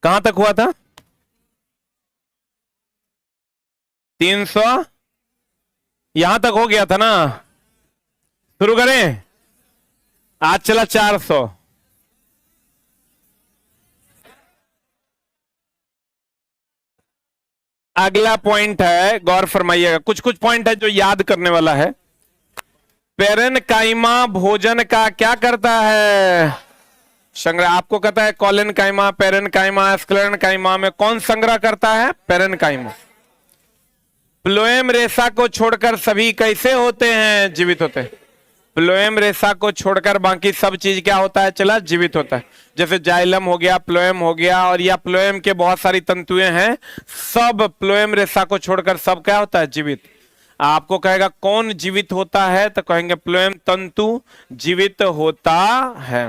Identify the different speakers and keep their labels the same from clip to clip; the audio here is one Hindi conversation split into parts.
Speaker 1: कहां तक हुआ था? 300, यहां तक हो गया था ना। शुरू करें? आज चला 400। अगला पॉइंट है, गौर फरमाइएगा, कुछ कुछ पॉइंट है जो याद करने वाला है। पेरेनकाइमा भोजन का क्या करता है? संग्रह। आपको कहता है कोलेनकाइमा, पेरेनकाइमा, स्क्लेरेनकाइमा में कौन संग्रह करता है? पेरेनकाइमा। फ्लोएम रेशा को छोड़कर सभी कैसे होते हैं? जीवित होते हैं। फ्लोएम रेशा को छोड़कर बाकी सब चीज क्या होता है? चला जीवित होता है। जैसे जाइलम हो गया, फ्लोएम हो गया, और या फ्लोएम के बहुत सारी तंतुएं हैं, सब फ्लोएम रेशा को छोड़कर सब क्या होता है? जीवित। आपको कहेगा कौन जीवित होता है, तो कहेंगे फ्लोएम तंतु जीवित होता है।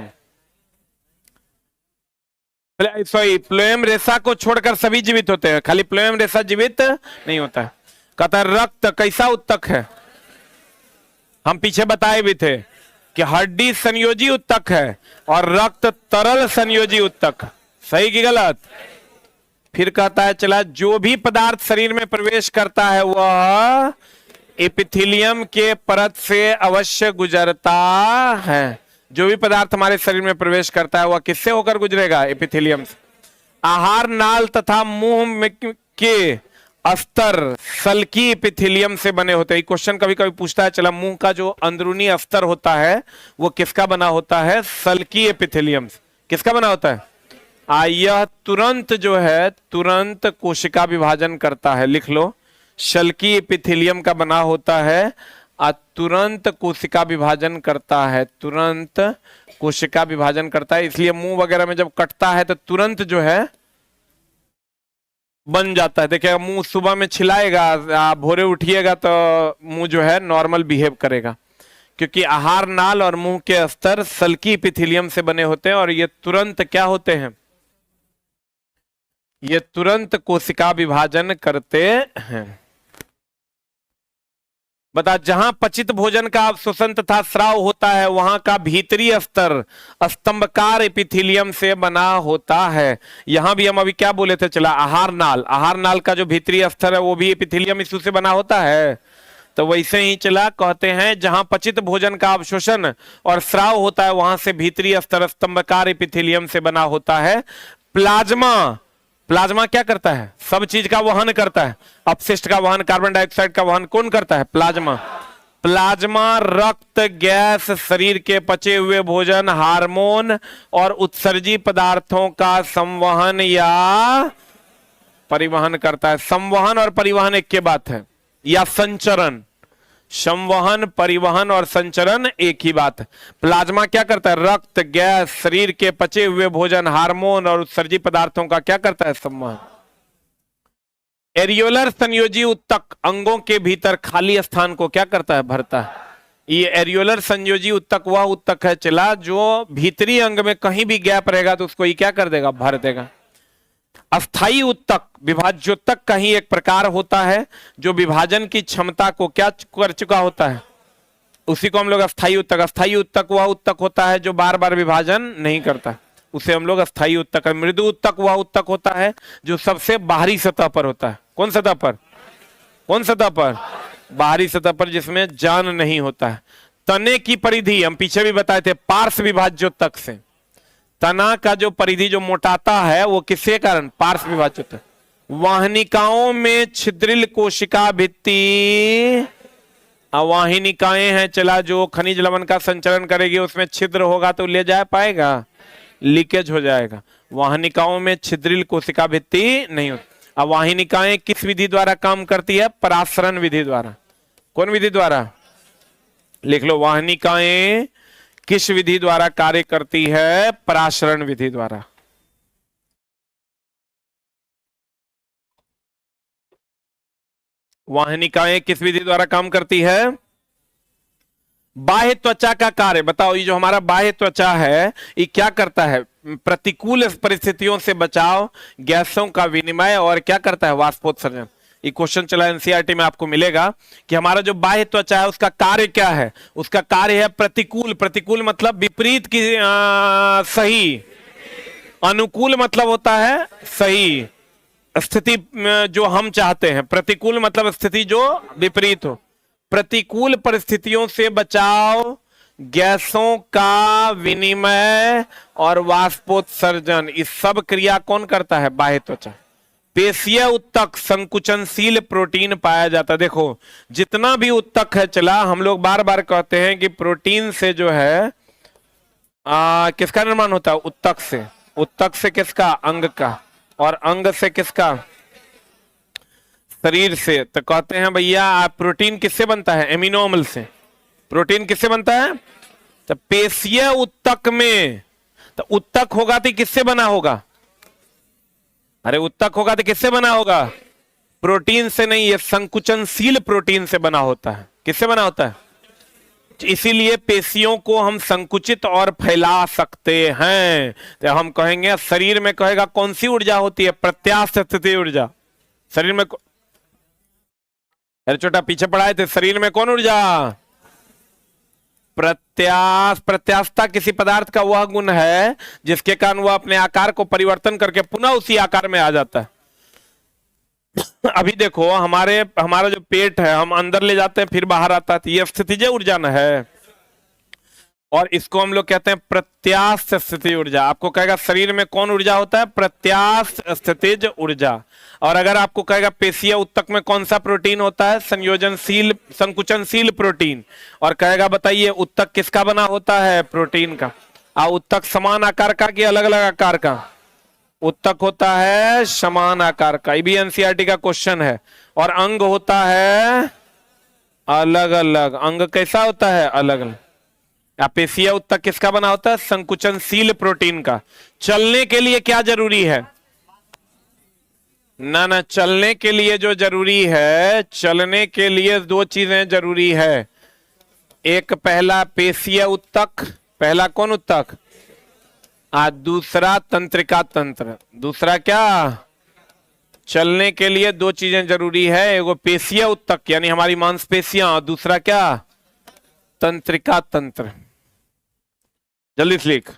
Speaker 1: सॉरी, फ्लोएम रेशा को छोड़कर सभी जीवित होते हैं, खाली फ्लोएम रेशा जीवित नहीं होता है। कहता रक्त कैसा उत्तक है? हम पीछे बताए भी थे कि हड्डी संयोजी उत्तक है और रक्त तरल संयोजी उत्तक। सही कि गलत? फिर कहता है चला जो भी पदार्थ शरीर में प्रवेश करता है वह एपिथेलियम के परत से अवश्य गुजरता है। जो भी पदार्थ हमारे शरीर में प्रवेश करता है वह किससे होकर गुजरेगा? एपिथेलियम से। आहार नाल तथा मुंह के अस्तर सल्की एपिथेलियम से बने होते हैं। क्वेश्चन कभी कभी पूछता है, चला मुंह का जो अंदरूनी अस्तर होता है वो किसका बना होता है? सल्की एपिथेलियम से। किसका बना होता है? यह तुरंत जो है तुरंत कोशिका विभाजन करता है। लिख लो, सल्की एपिथेलियम का बना होता है, तुरंत कोशिका विभाजन करता है। तुरंत कोशिका विभाजन करता है, इसलिए मुंह वगैरह में जब कटता है तो तुरंत जो है बन जाता है। देखिएगा, मुंह सुबह में छिलाएगा, भोरे उठिएगा तो मुंह जो है नॉर्मल बिहेव करेगा, क्योंकि आहार नाल और मुंह के अस्तर सल्की एपिथेलियम से बने होते हैं और ये तुरंत क्या होते हैं? ये तुरंत कोशिका विभाजन करते हैं। बता, जहां पचित भोजन का अवशोषण तथा स्राव होता है वहां का भीतरी स्तर स्तंभकार एपिथेलियम से बना होता है। यहां भी हम अभी क्या बोले थे? चला आहार नाल, आहार नाल का जो भीतरी स्तर है वो भी एपिथेलियम टिश्यू से बना होता है। तो वैसे ही चला कहते हैं जहां पचित भोजन का अवशोषण और स्राव होता है वहां से भीतरी स्तर स्तंभकार एपिथेलियम से बना होता है। प्लाज्मा, प्लाज्मा क्या करता है? सब चीज का वहन करता है। अपशिष्ट का वहन, कार्बन डाइऑक्साइड का वहन कौन करता है? प्लाज्मा। प्लाज्मा रक्त, गैस, शरीर के पचे हुए भोजन, हार्मोन और उत्सर्जी पदार्थों का संवहन या परिवहन करता है। संवहन और परिवहन एक के बात है, या संचरण। संवहन, परिवहन और संचरण एक ही बात है। प्लाज्मा क्या करता है? रक्त, गैस, शरीर के पचे हुए भोजन, हार्मोन और उत्सर्जी पदार्थों का क्या करता है? संवहन। एरियोलर संयोजी उत्तक अंगों के भीतर खाली स्थान को क्या करता है? भरता है। ये एरियोलर संयोजी उत्तक वह उत्तक है चला जो भीतरी अंग में कहीं भी गैप रहेगा तो उसको ये क्या कर देगा? भर देगा। अस्थाई उत्तक विभाज्योत्तक का ही एक प्रकार होता है जो विभाजन की क्षमता को क्या कर चुका होता है, उसी को हम लोग अस्थाई उत्तक। अस्थाई उत्तक वह उत्तक होता है जो बार बार विभाजन नहीं करता, उसे हम लोग अस्थाई उत्तक। मृदु उत्तक वह उत्तक होता है जो सबसे बाहरी सतह पर होता है। कौन सतह पर? कौन सतह पर? बाहरी सतह पर, जिसमें जान नहीं होता है। तने की परिधि हम पीछे भी बताए थे पार्श्व विभाज्योत्तक से। तना का जो परिधि जो मोटाता है वो किसके कारण? पार्श्व विभाज्योत्तक। वाहिनिकाओं में छिद्रिल कोशिका भित्ति, वाहिनिकाएं हैं चला जो खनिज लवण का संचरण करेगी, उसमें छिद्र होगा तो ले जा पाएगा? लीकेज हो जाएगा। वाहिनिकाओं में छिद्रिल कोशिका भित्ति नहीं होती। अब वाहिनिकाएं किस विधि द्वारा काम करती है? परासरण विधि द्वारा। कौन विधि द्वारा? लिख लो, वाहिनिकाएं किस विधि द्वारा कार्य करती है? परासरण विधि द्वारा। वाहिनिकाएं किस विधि द्वारा काम करती है? बाह्य त्वचा का कार्य बताओ। ये जो हमारा बाह्य त्वचा है ये क्या करता है? प्रतिकूल परिस्थितियों से बचाव, गैसों का विनिमय और क्या करता है? वाष्पोत्सर्जन। ये क्वेश्चन चला एनसीईआरटी में आपको मिलेगा कि हमारा जो बाह्य त्वचा है उसका कार्य क्या है? उसका कार्य है प्रतिकूल। प्रतिकूल मतलब विपरीत की सही, अनुकूल मतलब होता है सही स्थिति जो हम चाहते हैं, प्रतिकूल मतलब स्थिति जो विपरीत हो। प्रतिकूल परिस्थितियों से बचाव, गैसों का विनिमय और वाष्पोत्सर्जन, इस सब क्रिया कौन करता है? बाह्य त्वचा। पेशीय उत्तक संकुचनशील प्रोटीन पाया जाता है। देखो जितना भी उत्तक है, चला हम लोग बार बार कहते हैं कि प्रोटीन से जो है किसका निर्माण होता है? उत्तक से। उत्तक से किसका? अंग का। और अंग से किसका? शरीर से। तो कहते हैं भैया प्रोटीन किससे बनता है? एमिनो अम्ल से। प्रोटीन किससे बनता है? तो पेशीय उत्तक में, तो उत्तक होगा तो किससे बना होगा? अरे उत्तक होगा तो किससे बना होगा? प्रोटीन से नहीं, ये संकुचनशील प्रोटीन से बना होता है। किससे बना होता है? इसीलिए पेशियों को हम संकुचित और फैला सकते हैं। तो हम कहेंगे शरीर में, कहेगा कौन सी ऊर्जा होती है? प्रत्यास्थ स्थिति ऊर्जा। शरीर में अरे छोटा पीछे पढ़ाए थे, शरीर में कौन ऊर्जा? प्रत्यास्थता किसी पदार्थ का वह गुण है जिसके कारण वह अपने आकार को परिवर्तन करके पुनः उसी आकार में आ जाता है। अभी देखो हमारा जो पेट है, हम अंदर ले जाते हैं फिर बाहर आता है, तो ये स्थितिज ऊर्जा न है, और इसको हम लोग कहते हैं प्रत्यास्थ स्थिति ऊर्जा। आपको कहेगा शरीर में कौन ऊर्जा होता है? प्रत्यास्थ स्थितिज ऊर्जा। और अगर आपको कहेगा पेशीय उत्तक में कौन सा प्रोटीन होता है? संयोजनशील संकुचनशील प्रोटीन। और कहेगा बताइए उत्तक किसका बना होता है? प्रोटीन का। उत्तक समान आकार का कि अलग अलग आकार का? उत्तक होता है समान आकार का, ये भी एनसीईआरटी का क्वेश्चन है। और अंग होता है अलग अलग। अंग कैसा होता है? अलग अलग। पेशीय उत्तक किसका बना होता है? संकुचनशील प्रोटीन का। चलने के लिए क्या जरूरी है? ना चलने के लिए जो जरूरी है, चलने के लिए दो चीजें जरूरी है। एक पहला पेशीय उत्तक, पहला कौन उत्तक? दूसरा तंत्रिका तंत्र। दूसरा क्या? चलने के लिए दो चीजें जरूरी है, एगो पेशीय उत्तक यानी हमारी मांसपेशियां, और दूसरा क्या? तंत्रिका तंत्र। जल्दी से लिख।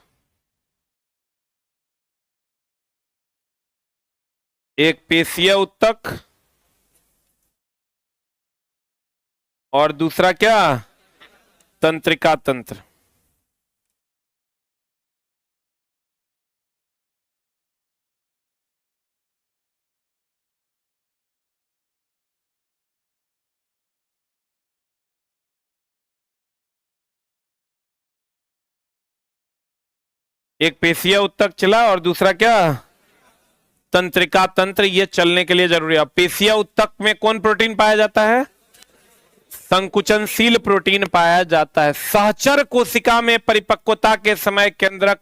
Speaker 1: एक पेशीय उत्तक और दूसरा क्या? तंत्रिका तंत्र। एक पेशीय उत्तक चला और दूसरा क्या? तंत्रिका तंत्र। ये चलने के लिए जरूरी है। पेशीय उत्तक में कौन प्रोटीन पाया जाता है? संकुचनशील प्रोटीन पाया जाता है। सहचर कोशिका में परिपक्वता के समय केंद्रक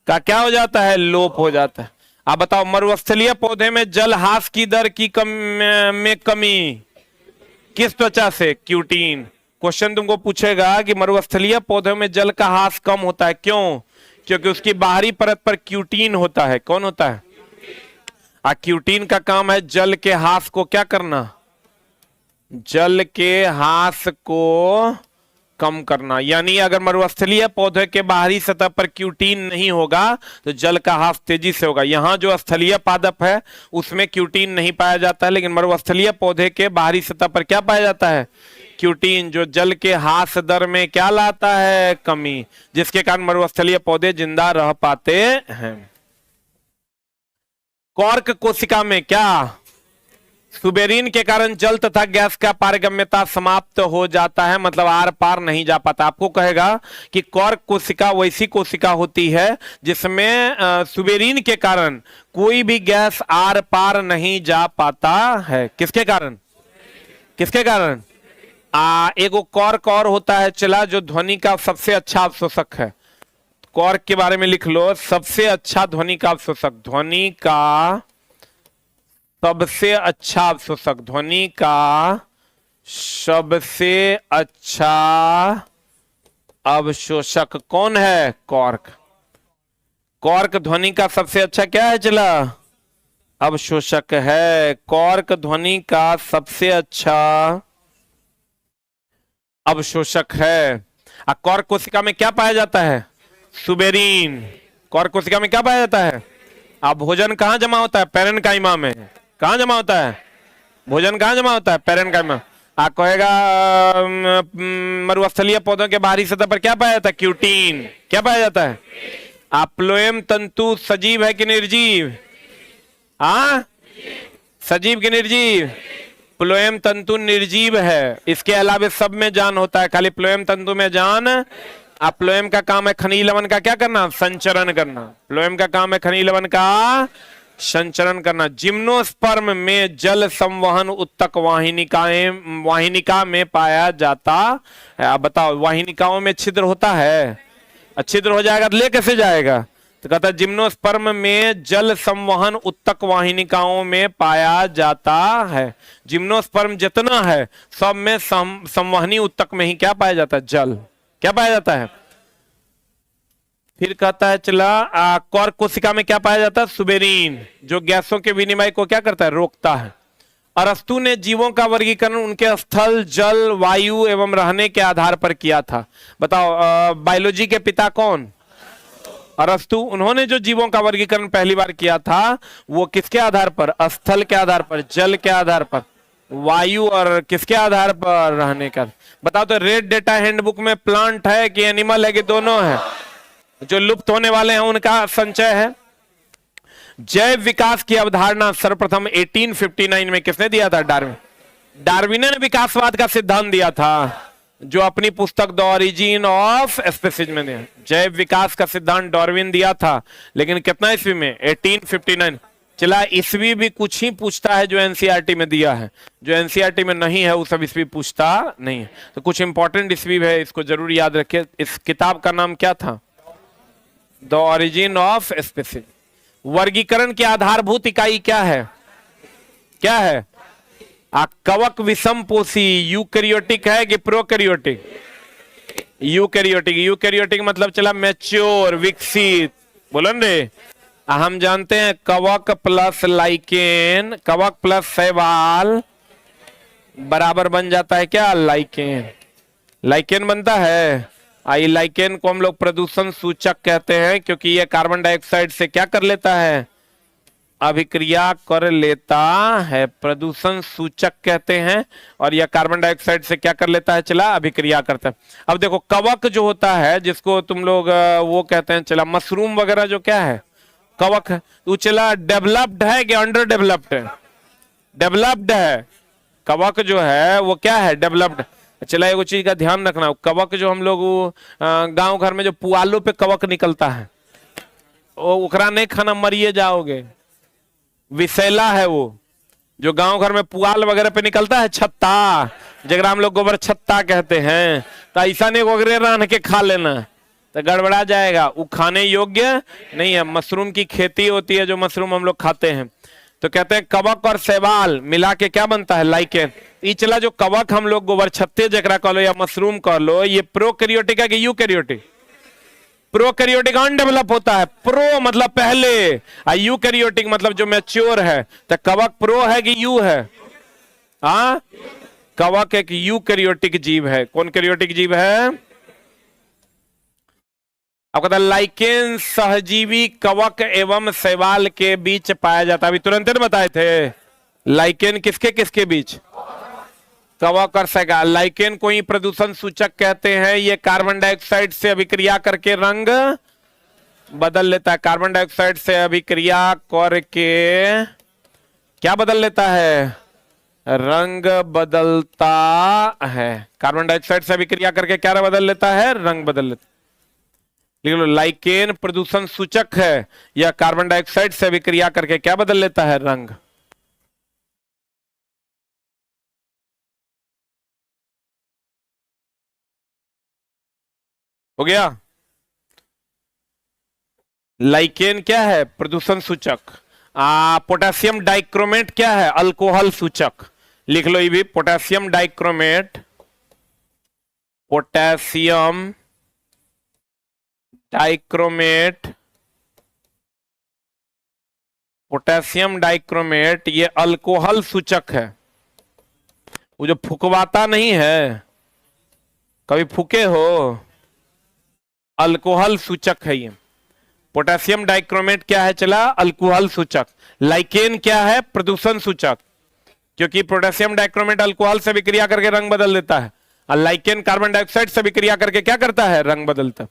Speaker 1: का क्या हो जाता है? लोप हो जाता है। आप बताओ मरुस्थलीय पौधे में जल ह्रास की दर की में कमी किस त्वचा से? क्यूटीन। क्वेश्चन तुमको पूछेगा कि मरुस्थलीय पौधों में जल का ह्रास कम होता है, क्यों? क्योंकि उसकी बाहरी परत पर क्यूटीन होता है। कौन होता है? क्यूटीन का काम है जल के ह्रास को क्या करना? जल के ह्रास को कम करना। यानी अगर मरुस्थलीय पौधे के बाहरी सतह पर क्यूटीन नहीं होगा तो जल का ह्रास तेजी से होगा। यहाँ जो स्थलीय पादप है उसमें क्यूटीन नहीं पाया जाता है, लेकिन मरुस्थलीय पौधे के बाहरी सतह पर क्या पाया जाता है? क्यूटीन, जो जल के ह्रास दर में क्या लाता है? कमी, जिसके कारण मरुस्थलीय पौधे जिंदा रह पाते हैं। कॉर्क कोशिका में क्या? सुबेरिन के कारण जल तथा गैस का पारगम्यता समाप्त हो जाता है, मतलब आर पार नहीं जा पाता। आपको कहेगा कि कॉर्क कोशिका वैसी कोशिका होती है जिसमें सुबेरिन के कारण कोई भी गैस आर पार नहीं जा पाता है। किसके कारण? किसके कारण? एगो कॉर्क और होता है चला, जो ध्वनि का सबसे अच्छा अवशोषक है। कॉर्क के बारे में लिख लो, सबसे अच्छा ध्वनि का अवशोषक। ध्वनि का सबसे अच्छा अवशोषक, ध्वनि का सबसे अच्छा अवशोषक कौन है? कॉर्क। कॉर्क ध्वनि का सबसे अच्छा क्या है चला? अवशोषक है। कॉर्क ध्वनि का सबसे अच्छा अवशोषक है। कॉर्क कोशिका में क्या पाया जाता है? सुबेरिन। कॉर्क कोशिका में क्या पाया जाता है? अब भोजन कहाँ जमा होता है? पैरेन्काइमा में। कहाँ जमा होता है भोजन? कहाँ जमा होता है? पैरेन्काइमा। आप कहेगा मरुस्थलीय पौधों के बाहरी सतह पर क्या पाया जाता है? क्यूटीन। क्या पाया जाता है? फ्लोएम तंतु सजीव है कि निर्जीव? हाँ, सजीव कि निर्जीव? फ्लोएम तंतु निर्जीव है। इसके अलावा सब में जान होता है, खाली फ्लोएम तंतु में जान। फ्लोएम का काम है खनिज लवण का क्या करना? संचरण करना। फ्लोएम का काम है खनिज लवण का संचरण करना। जिम्नोस्पर्म में जल संवहन उत्तक वाहिनिका में पाया जाता है। अब बताओ, वाहिनिकाओं में छिद्र होता है? छिद्र हो जाएगा तो ले कैसे जाएगा? तो कहता है जिम्नोस्पर्म में जल संवहन उत्तक वाहिनिकाओं में पाया जाता है। जिम्नोस्पर्म जितना है सब में संवहनी उत्तक में ही क्या पाया जाता है? जल। क्या पाया जाता है? फिर कहता है चला कॉर्क कोशिका में क्या पाया जाता है? सुबेरीन, जो गैसों के विनिमय को क्या करता है? रोकता है। अरस्तु ने जीवों का वर्गीकरण उनके स्थल, जल, वायु एवं रहने के आधार पर किया था। बताओ, बायोलॉजी के पिता कौन? अरस्तु। उन्होंने जो जीवों का वर्गीकरण पहली बार किया था वो किसके आधार पर? स्थल के आधार पर, जल के आधार पर, वायु और किसके आधार पर? रहने का। बताओ तो रेड डेटा हैंडबुक में प्लांट है कि एनिमल है कि दोनों है? जो लुप्त होने वाले हैं उनका संचय है। जैव विकास की अवधारणा सर्वप्रथम 1859 में किसने दिया था? डार्विन। डार्विन ने विकासवाद का सिद्धांत दिया था, जो अपनी पुस्तक द ओरिजिन ऑफ स्पीसीज में दिया। जैव विकास का सिद्धांत डार्विन दिया था, लेकिन कितना ईस्वी में? 1859। चला, ईस्वी भी कुछ ही पूछता है जो एनसीईआरटी में दिया है, जो एनसीईआरटी में नहीं है वो सब ईस्वी पूछता नहीं है। तो कुछ इंपॉर्टेंट ईस्वी है, इसको जरूर याद रखिए। इस किताब का नाम क्या था? The origin of species. वर्गीकरण की आधारभूत इकाई क्या है? क्या है? कवक विषम पोषी यूकैरियोटिक है कि प्रोकैरियोटिक? यूकैरियोटिक। यूकैरियोटिक मतलब चला मैच्योर, विकसित। बोलो रे। हम जानते हैं कवक प्लस लाइकेन, कवक प्लस शैवाल बराबर बन जाता है क्या? लाइकेन। लाइकेन बनता है। आई लाइकेन को हम लोग प्रदूषण सूचक कहते हैं, क्योंकि ये कार्बन डाइऑक्साइड से क्या कर लेता है? अभिक्रिया कर लेता है। प्रदूषण सूचक कहते हैं। और यह कार्बन डाइऑक्साइड से क्या कर लेता है? चला, अभिक्रिया करता है। अब देखो, कवक जो होता है, जिसको तुम लोग वो कहते हैं चला मशरूम वगैरह, जो क्या है? कवक है। तो चला डेवलप्ड है कि अंडर डेवलप्ड है? डेवलप्ड है। कवक जो है वो क्या है? डेवलप्ड। चला, एक चीज का ध्यान रखना, कवक जो हम लोग गांव घर में जो पुआलों पे कवक निकलता है, वो उकरा नहीं खाना, मरिए जाओगे। विषैला है वो, जो गांव घर में पुआल वगैरह पे निकलता है, छत्ता, जगरा हम लोग गोबर छत्ता कहते हैं। तो ऐसा नहीं वगैरह रान के खा लेना, तो गड़बड़ा जाएगा, वो खाने योग्य नहीं है। मशरूम की खेती होती है, जो मशरूम हम लोग खाते हैं। तो कहते हैं कवक और शैवाल मिला के क्या बनता है? लाइकेन। चला, जो कवक हम लोग गोबर छत्ते जगरा कह लो या मशरूम कह लो, ये प्रोकैरियोटिक है कि यूकैरियोटिक? प्रोकैरियोटिक अनडेवलप होता है। प्रो मतलब पहले, यूकैरियोटिक मतलब जो मैच्योर है। तो कवक प्रो है कि यू है? हाँ, कवक एक यूकैरियोटिक जीव है। कौन कैरियोटिक जीव है? अब कहता है लाइकेन सहजीवी कवक एवं शैवाल के बीच पाया जाता है। अभी तुरंत बताए थे लाइकेन किसके किसके बीच? कवक और शैवाल। लाइकेन को ही प्रदूषण सूचक कहते हैं। ये कार्बन डाइऑक्साइड से अभिक्रिया करके रंग बदल लेता है। कार्बन डाइऑक्साइड से अभिक्रिया करके क्या बदल लेता है? रंग बदलता है। कार्बन डाइऑक्साइड से अभिक्रिया करके क्या बदल लेता है? रंग बदल लेता है। लिख लो, लाइकेन प्रदूषण सूचक है। यह कार्बन डाइऑक्साइड से अभिक्रिया करके क्या बदल लेता है? रंग। हो गया? लाइकेन क्या है? प्रदूषण सूचक। पोटेशियम डाइक्रोमेट क्या है? अल्कोहल सूचक। लिख लो ये भी, potassium dichromate, potassium dichromate, potassium dichromate ये अल्कोहल सूचक है। वो जो फुकवाता नहीं है, कभी फूके हो? अल्कोहल सूचक है ये। पोटेशियम डाइक्रोमेट क्या है चला? अल्कोहल सूचक। लाइकेन क्या है? प्रदूषण सूचक, क्योंकि पोटेशियम डाइक्रोमेट अल्कोहल से विक्रिया करके रंग बदल देता है, और लाइकेन कार्बन डाइऑक्साइड से विक्रिया करके क्या करता है? रंग बदलता है।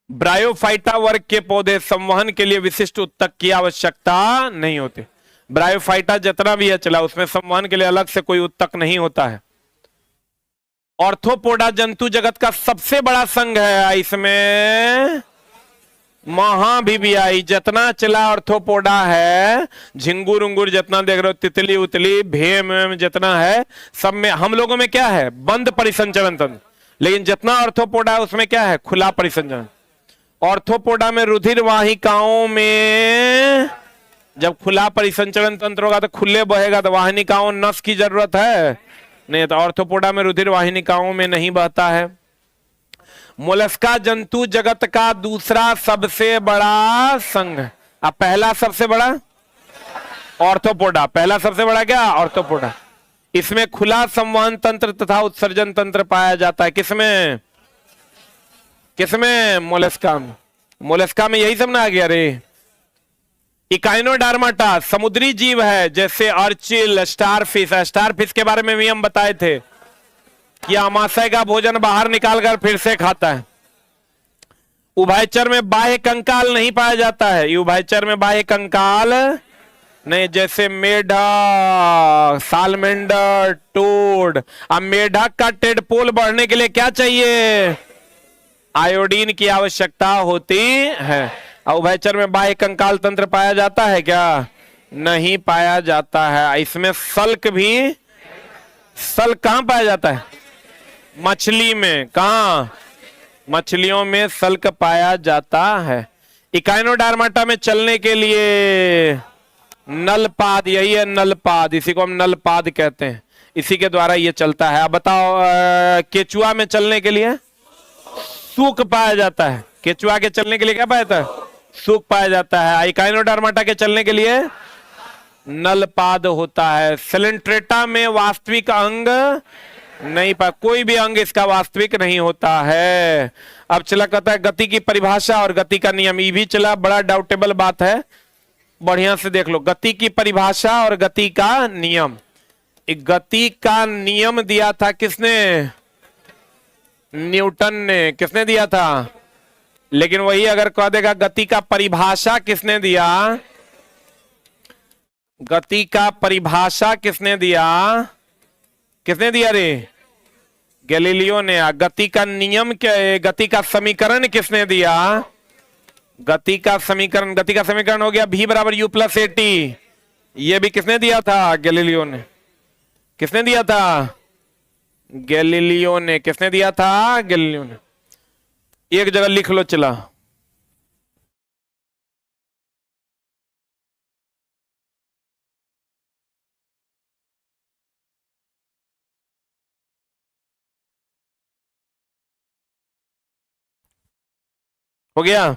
Speaker 1: ब्रायोफाइटा वर्ग के पौधे संवहन के लिए विशिष्ट उत्तक की आवश्यकता नहीं होती। ब्रायोफाइटा जितना भी है चला, उसमें संवहन के लिए अलग से कोई उत्तक नहीं होता है। ऑर्थोपोडा जंतु जगत का सबसे बड़ा संघ है, इसमें महाभिवियाई जितना चला ऑर्थोपोडा है, झिंगुर उंगुर जितना देख रहे हो, तितली उतली भेम जितना है, सब में हम लोगों में क्या है? बंद परिसंचरण तंत्र। लेकिन जितना ऑर्थोपोडा है उसमें क्या है? खुला परिसंचरण। ऑर्थोपोडा में रुधिर वाहिकाओं में जब खुला परिसंचरण तंत्र होगा तो खुले बहेगा, तो वाहिनिकाओं नस की जरूरत है नहीं, तो ऑर्थोपोडा में रुधिर वाहिनिकाओं में नहीं बहता है। मोलस्का जंतु जगत का दूसरा सबसे बड़ा संघ। अब पहला सबसे बड़ा ऑर्थोपोडा, पहला सबसे बड़ा क्या? ऑर्थोपोडा। इसमें खुला संवहन तंत्र तथा उत्सर्जन तंत्र पाया जाता है। किसमें? किसमें? मोलस्का में। मोलस्का में यही सब ना आ गया रे। इकाइनोडर्माटा समुद्री जीव है, जैसे अर्चिल, स्टारफिश। स्टारफिश के बारे में भी हम बताए थे कि अमाशय का भोजन बाहर निकालकर फिर से खाता है। उभयचर में बाह्य कंकाल नहीं पाया जाता है, उभयचर में बाह्य कंकाल नहीं, जैसे मेढक, सालमेंडर, टोड। अब मेढक का टेडपोल बढ़ने के लिए क्या चाहिए? आयोडीन की आवश्यकता होती है। उभयचर में बाह्य कंकाल तंत्र पाया जाता है क्या? नहीं पाया जाता है। इसमें सल्क भी, सल्क कहां पाया जाता है? मछली में। कहां? मछलियों में सल्क पाया जाता है। इकाइनोडर्माटा में चलने के लिए नलपाद, यही है नलपाद, इसी को हम नलपाद कहते हैं, इसी के द्वारा ये चलता है। अब बताओ केचुआ में चलने के लिए सूक पाया जाता है। केचुआ के चलने के लिए क्या पाया जाता है? सूक पाया जाता है। इकाइनोडर्माटा के चलने के लिए नलपाद होता है। सेलेंट्रेटा में वास्तविक अंग नहीं पा, कोई भी अंग इसका वास्तविक नहीं होता है। अब चला कहता है गति की परिभाषा और गति का नियम, ये भी चला बड़ा डाउटेबल बात है, बढ़िया से देख लो। गति की परिभाषा और गति का नियम। एक गति का नियम दिया था किसने? न्यूटन ने। किसने दिया था? लेकिन वही अगर कह देगा गति का परिभाषा किसने दिया? गति का परिभाषा किसने दिया? किसने दिया रे? गैलीलियो ने। गति का नियम क्या है? गति का समीकरण किसने दिया? गति का समीकरण, गति का समीकरण हो गया v बराबर u प्लस ए टी। ये भी किसने दिया था? गैलीलियो ने। किसने दिया था? गैलीलियो ने। किसने दिया था? गैलीलियो ने। एक जगह लिख लो चला। हो गया?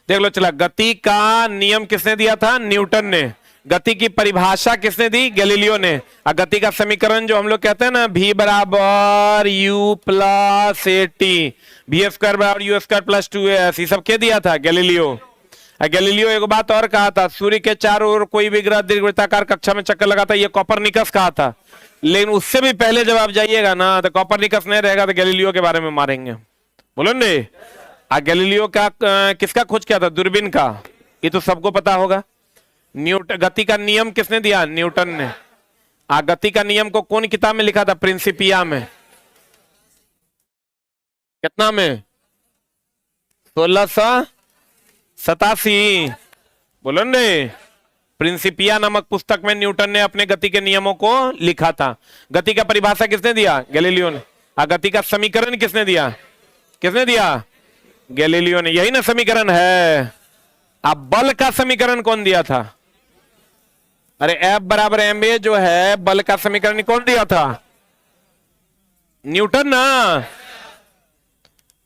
Speaker 1: देख लो चला। गति का नियम किसने दिया था? न्यूटन ने। गति की परिभाषा किसने दी? गैलीलियो ने। और गति का समीकरण जो हम लोग कहते हैं ना, v बराबर u plus a t, v square बराबर यू स्क्वायर प्लस 2s, ये सब क्या दिया था? गैलीलियो। गैलीलियो एक बात और कहा था, सूर्य के चारों ओर कोई भी ग्रह दीर्घवृत्ताकार कक्षा में चक्कर लगाता है, ये कॉपरनिकस कहा था। लेकिन उससे भी पहले जब आप जाइएगा ना, तो कॉपरनिकस नहीं रहेगा तो गैलीलियो के बारे में मारेंगे। बोलो ने। गैलीलियो का किसका खोज किया था? दूरबीन का। ये तो सबको पता होगा। न्यूटन। गति का नियम किसने दिया? न्यूटन ने। गति का नियम को कौन किताब में लिखा था? प्रिंसिपिया में। कितना में? 1687। बोलो ने। प्रिंसिपिया नामक पुस्तक में न्यूटन ने अपने गति के नियमों को लिखा था। गति का परिभाषा किसने दिया? गैलीलियो ने। गति का समीकरण किसने दिया? किसने दिया? गैलीलियो ने। यही ना समीकरण है। अब बल का समीकरण कौन दिया था? अरे F बराबर ma जो है, बल का समीकरण कौन दिया था? न्यूटन ना।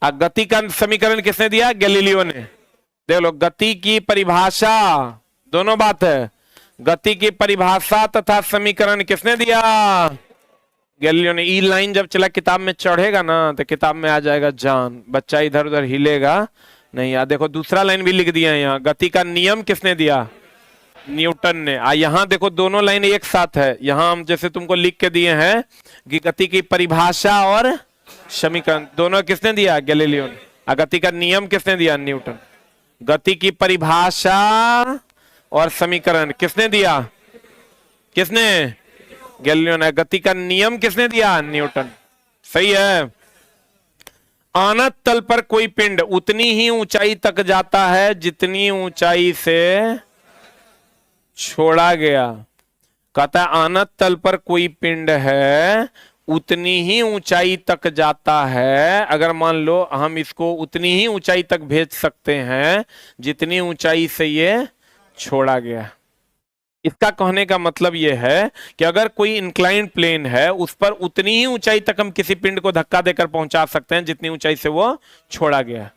Speaker 1: गति का समीकरण किसने दिया? गैलीलियो ने। देख लो, गति की परिभाषा, दोनों बात है। गति की परिभाषा तथा समीकरण किसने दिया? गैलीलियो ने, ई लाइन जब चला किताब में चढ़ेगा ना तो किताब में आ जाएगा जान, बच्चा इधर उधर हिलेगा नहीं। यार देखो दूसरा लाइन भी लिख दिया है यहाँ, गति का नियम किसने दिया? न्यूटन ने। यहाँ देखो दोनों लाइन एक साथ है, यहाँ हम जैसे तुमको लिख के दिए हैं कि गति की परिभाषा और समीकरण दोनों किसने दिया? गैलीलियो ने। गति का नियम किसने दिया? न्यूटन। गति की परिभाषा और समीकरण किसने दिया? किसने? गैलीलियो ने। गति का नियम किसने दिया? न्यूटन। सही है। अनंत तल पर कोई पिंड उतनी ही ऊंचाई तक जाता है जितनी ऊंचाई से छोड़ा गया। कहता है अनंत तल पर कोई पिंड है उतनी ही ऊंचाई तक जाता है। अगर मान लो हम इसको उतनी ही ऊंचाई तक भेज सकते हैं जितनी ऊंचाई से ये छोड़ा गया। इसका कहने का मतलब यह है कि अगर कोई इंक्लाइंड प्लेन है उस पर उतनी ही ऊंचाई तक हम किसी पिंड को धक्का देकर पहुंचा सकते हैं जितनी ऊंचाई से वो छोड़ा गया।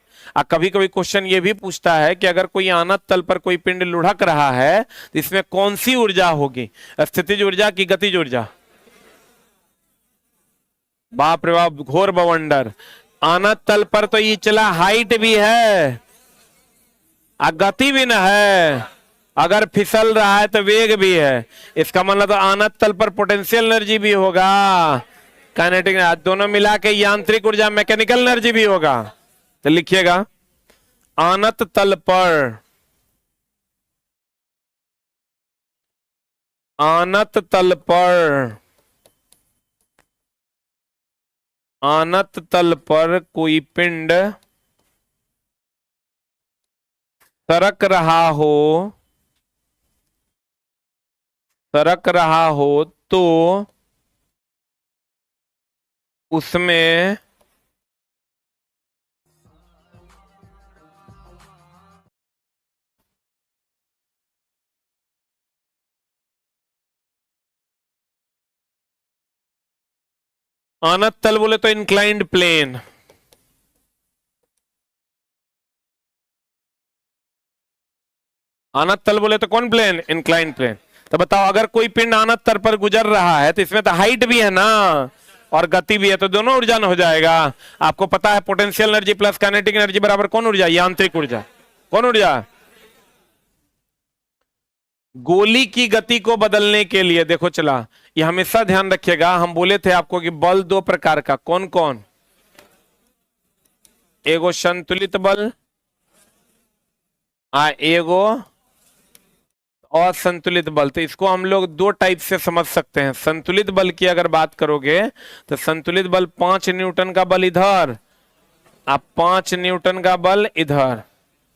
Speaker 1: कभी कभी क्वेश्चन ये भी पूछता है कि अगर कोई अनंत तल पर कोई पिंड लुढ़क रहा है तो इसमें कौन सी ऊर्जा होगी? स्थितिज ऊर्जा की गतिज ऊर्जा? बाप रे बाप, घोर बवंडर। अनंत तल पर तो ये चला हाइट भी है गति भी न है, अगर फिसल रहा है तो वेग भी है। इसका मतलब तो अनंत तल पर पोटेंशियल एनर्जी भी होगा, काइनेटिक, दोनों मिला के यांत्रिक ऊर्जा मैकेनिकल एनर्जी भी होगा। तो लिखिएगा अनंत तल पर, अनंत तल पर, अनंत तल पर कोई पिंड सरक रहा हो, सरक रहा हो तो उसमें अनंत तल बोले तो इंक्लाइंड प्लेन, अनंत तल बोले तो कौन प्लेन? Inclined plane. तो बताओ अगर कोई पिंड अनंत तल पर गुजर रहा है तो इसमें तो हाइट भी है ना और गति भी है, तो दोनों ऊर्जा न हो जाएगा। आपको पता है potential energy plus kinetic energy बराबर कौन ऊर्जा? यांत्रिक ऊर्जा। कौन ऊर्जा? गोली की गति को बदलने के लिए देखो चला, ये हमेशा ध्यान रखिएगा, हम बोले थे आपको कि बल दो प्रकार का, कौन कौन? एगो संतुलित बल, एगो असंतुलित बल। तो इसको हम लोग दो टाइप से समझ सकते हैं। संतुलित बल की अगर बात करोगे तो संतुलित बल 5 न्यूटन का बल इधर, 5 न्यूटन का बल इधर,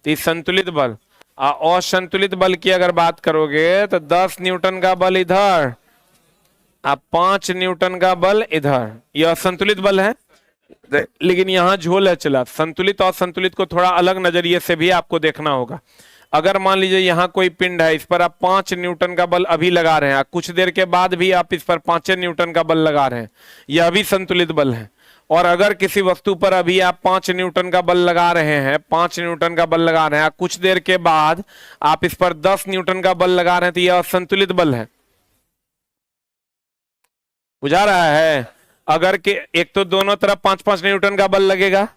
Speaker 1: तो संतुलित बल। असंतुलित बल की अगर बात करोगे तो 10 न्यूटन का बल इधर, 5 न्यूटन का बल इधर, यह असंतुलित बल है। लेकिन यहां झोल है चला, संतुलित और असंतुलित को थोड़ा अलग नजरिए से भी आपको देखना होगा। अगर मान लीजिए यहाँ कोई पिंड है, इस पर आप 5 न्यूटन का बल अभी लगा रहे हैं, कुछ देर के बाद भी आप इस पर 5 न्यूटन का बल लगा रहे हैं, यह भी संतुलित बल है। और अगर किसी वस्तु पर अभी आप 5 न्यूटन का बल लगा रहे हैं, 5 न्यूटन का बल लगा रहे हैं, कुछ देर के बाद आप इस पर 10 न्यूटन का बल लगा रहे हैं, तो यह असंतुलित बल है। बुझा रहा है? अगर के एक तो दोनों तरफ 5-5 न्यूटन का बल लगेगा,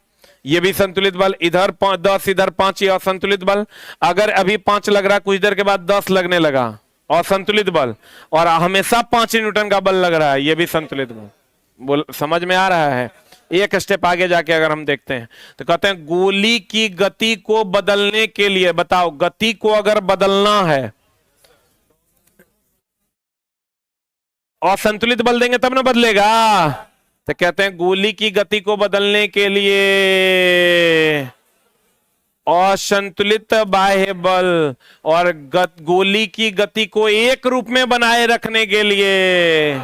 Speaker 1: ये भी संतुलित बल, इधर 10 इधर 5, ये असंतुलित बल। अगर अभी 5 लग रहा है, कुछ देर के बाद 10 लगने लगा, असंतुलित बल। और हमेशा 5 न्यूटन का बल लग रहा है, ये भी संतुलित बल। बोल समझ में आ रहा है? एक स्टेप आगे जाके अगर हम देखते हैं तो कहते हैं गोली की गति को बदलने के लिए, बताओ गति को अगर बदलना है, असंतुलित बल देंगे तब ना बदलेगा। तो कहते हैं गोली की गति को बदलने के लिए असंतुलित बाह्य बल और गोली की गति को एक रूप में बनाए रखने के लिए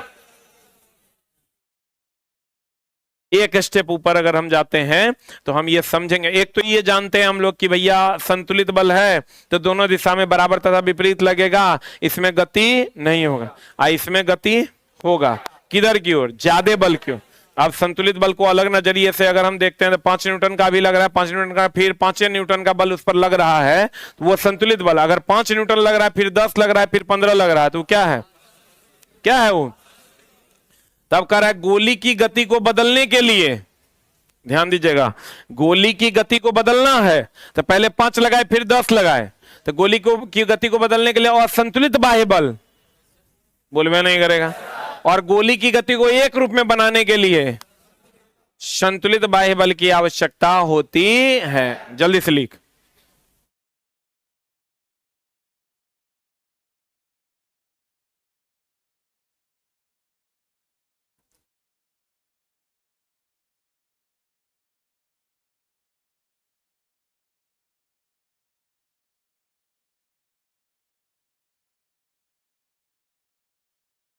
Speaker 1: एक स्टेप ऊपर अगर हम जाते हैं तो हम ये समझेंगे। एक तो ये जानते हैं हम लोग कि भैया संतुलित बल है तो दोनों दिशा में बराबर तथा विपरीत लगेगा, इसमें गति नहीं होगा। इसमें गति होगा किधर की ओर? ज्यादा बल की ओर। अब संतुलित बल को अलग नजरिए से अगर हम देखते हैं तो 5 न्यूटन का भी लग रहा है, 5 न्यूटन का, फिर 5 न्यूटन का बल उस पर लग रहा है, तो वो संतुलित बल। अगर 5 न्यूटन लग रहा है, फिर 10 लग रहा है, फिर 15 लग रहा है, तो क्या है? क्या है वो? तब कह रहा है गोली की गति को बदलने के लिए, ध्यान दीजिएगा, गोली की गति को बदलना है तो पहले 5 लगाए फिर 10 लगाए, तो गोली को की गति को बदलने के लिए असंतुलित बाह्य बल, बोलवे नहीं करेगा, और गोली की गति को एक रूप में बनाने के लिए संतुलित बाह्य बल की आवश्यकता होती है। जल्दी से लिख।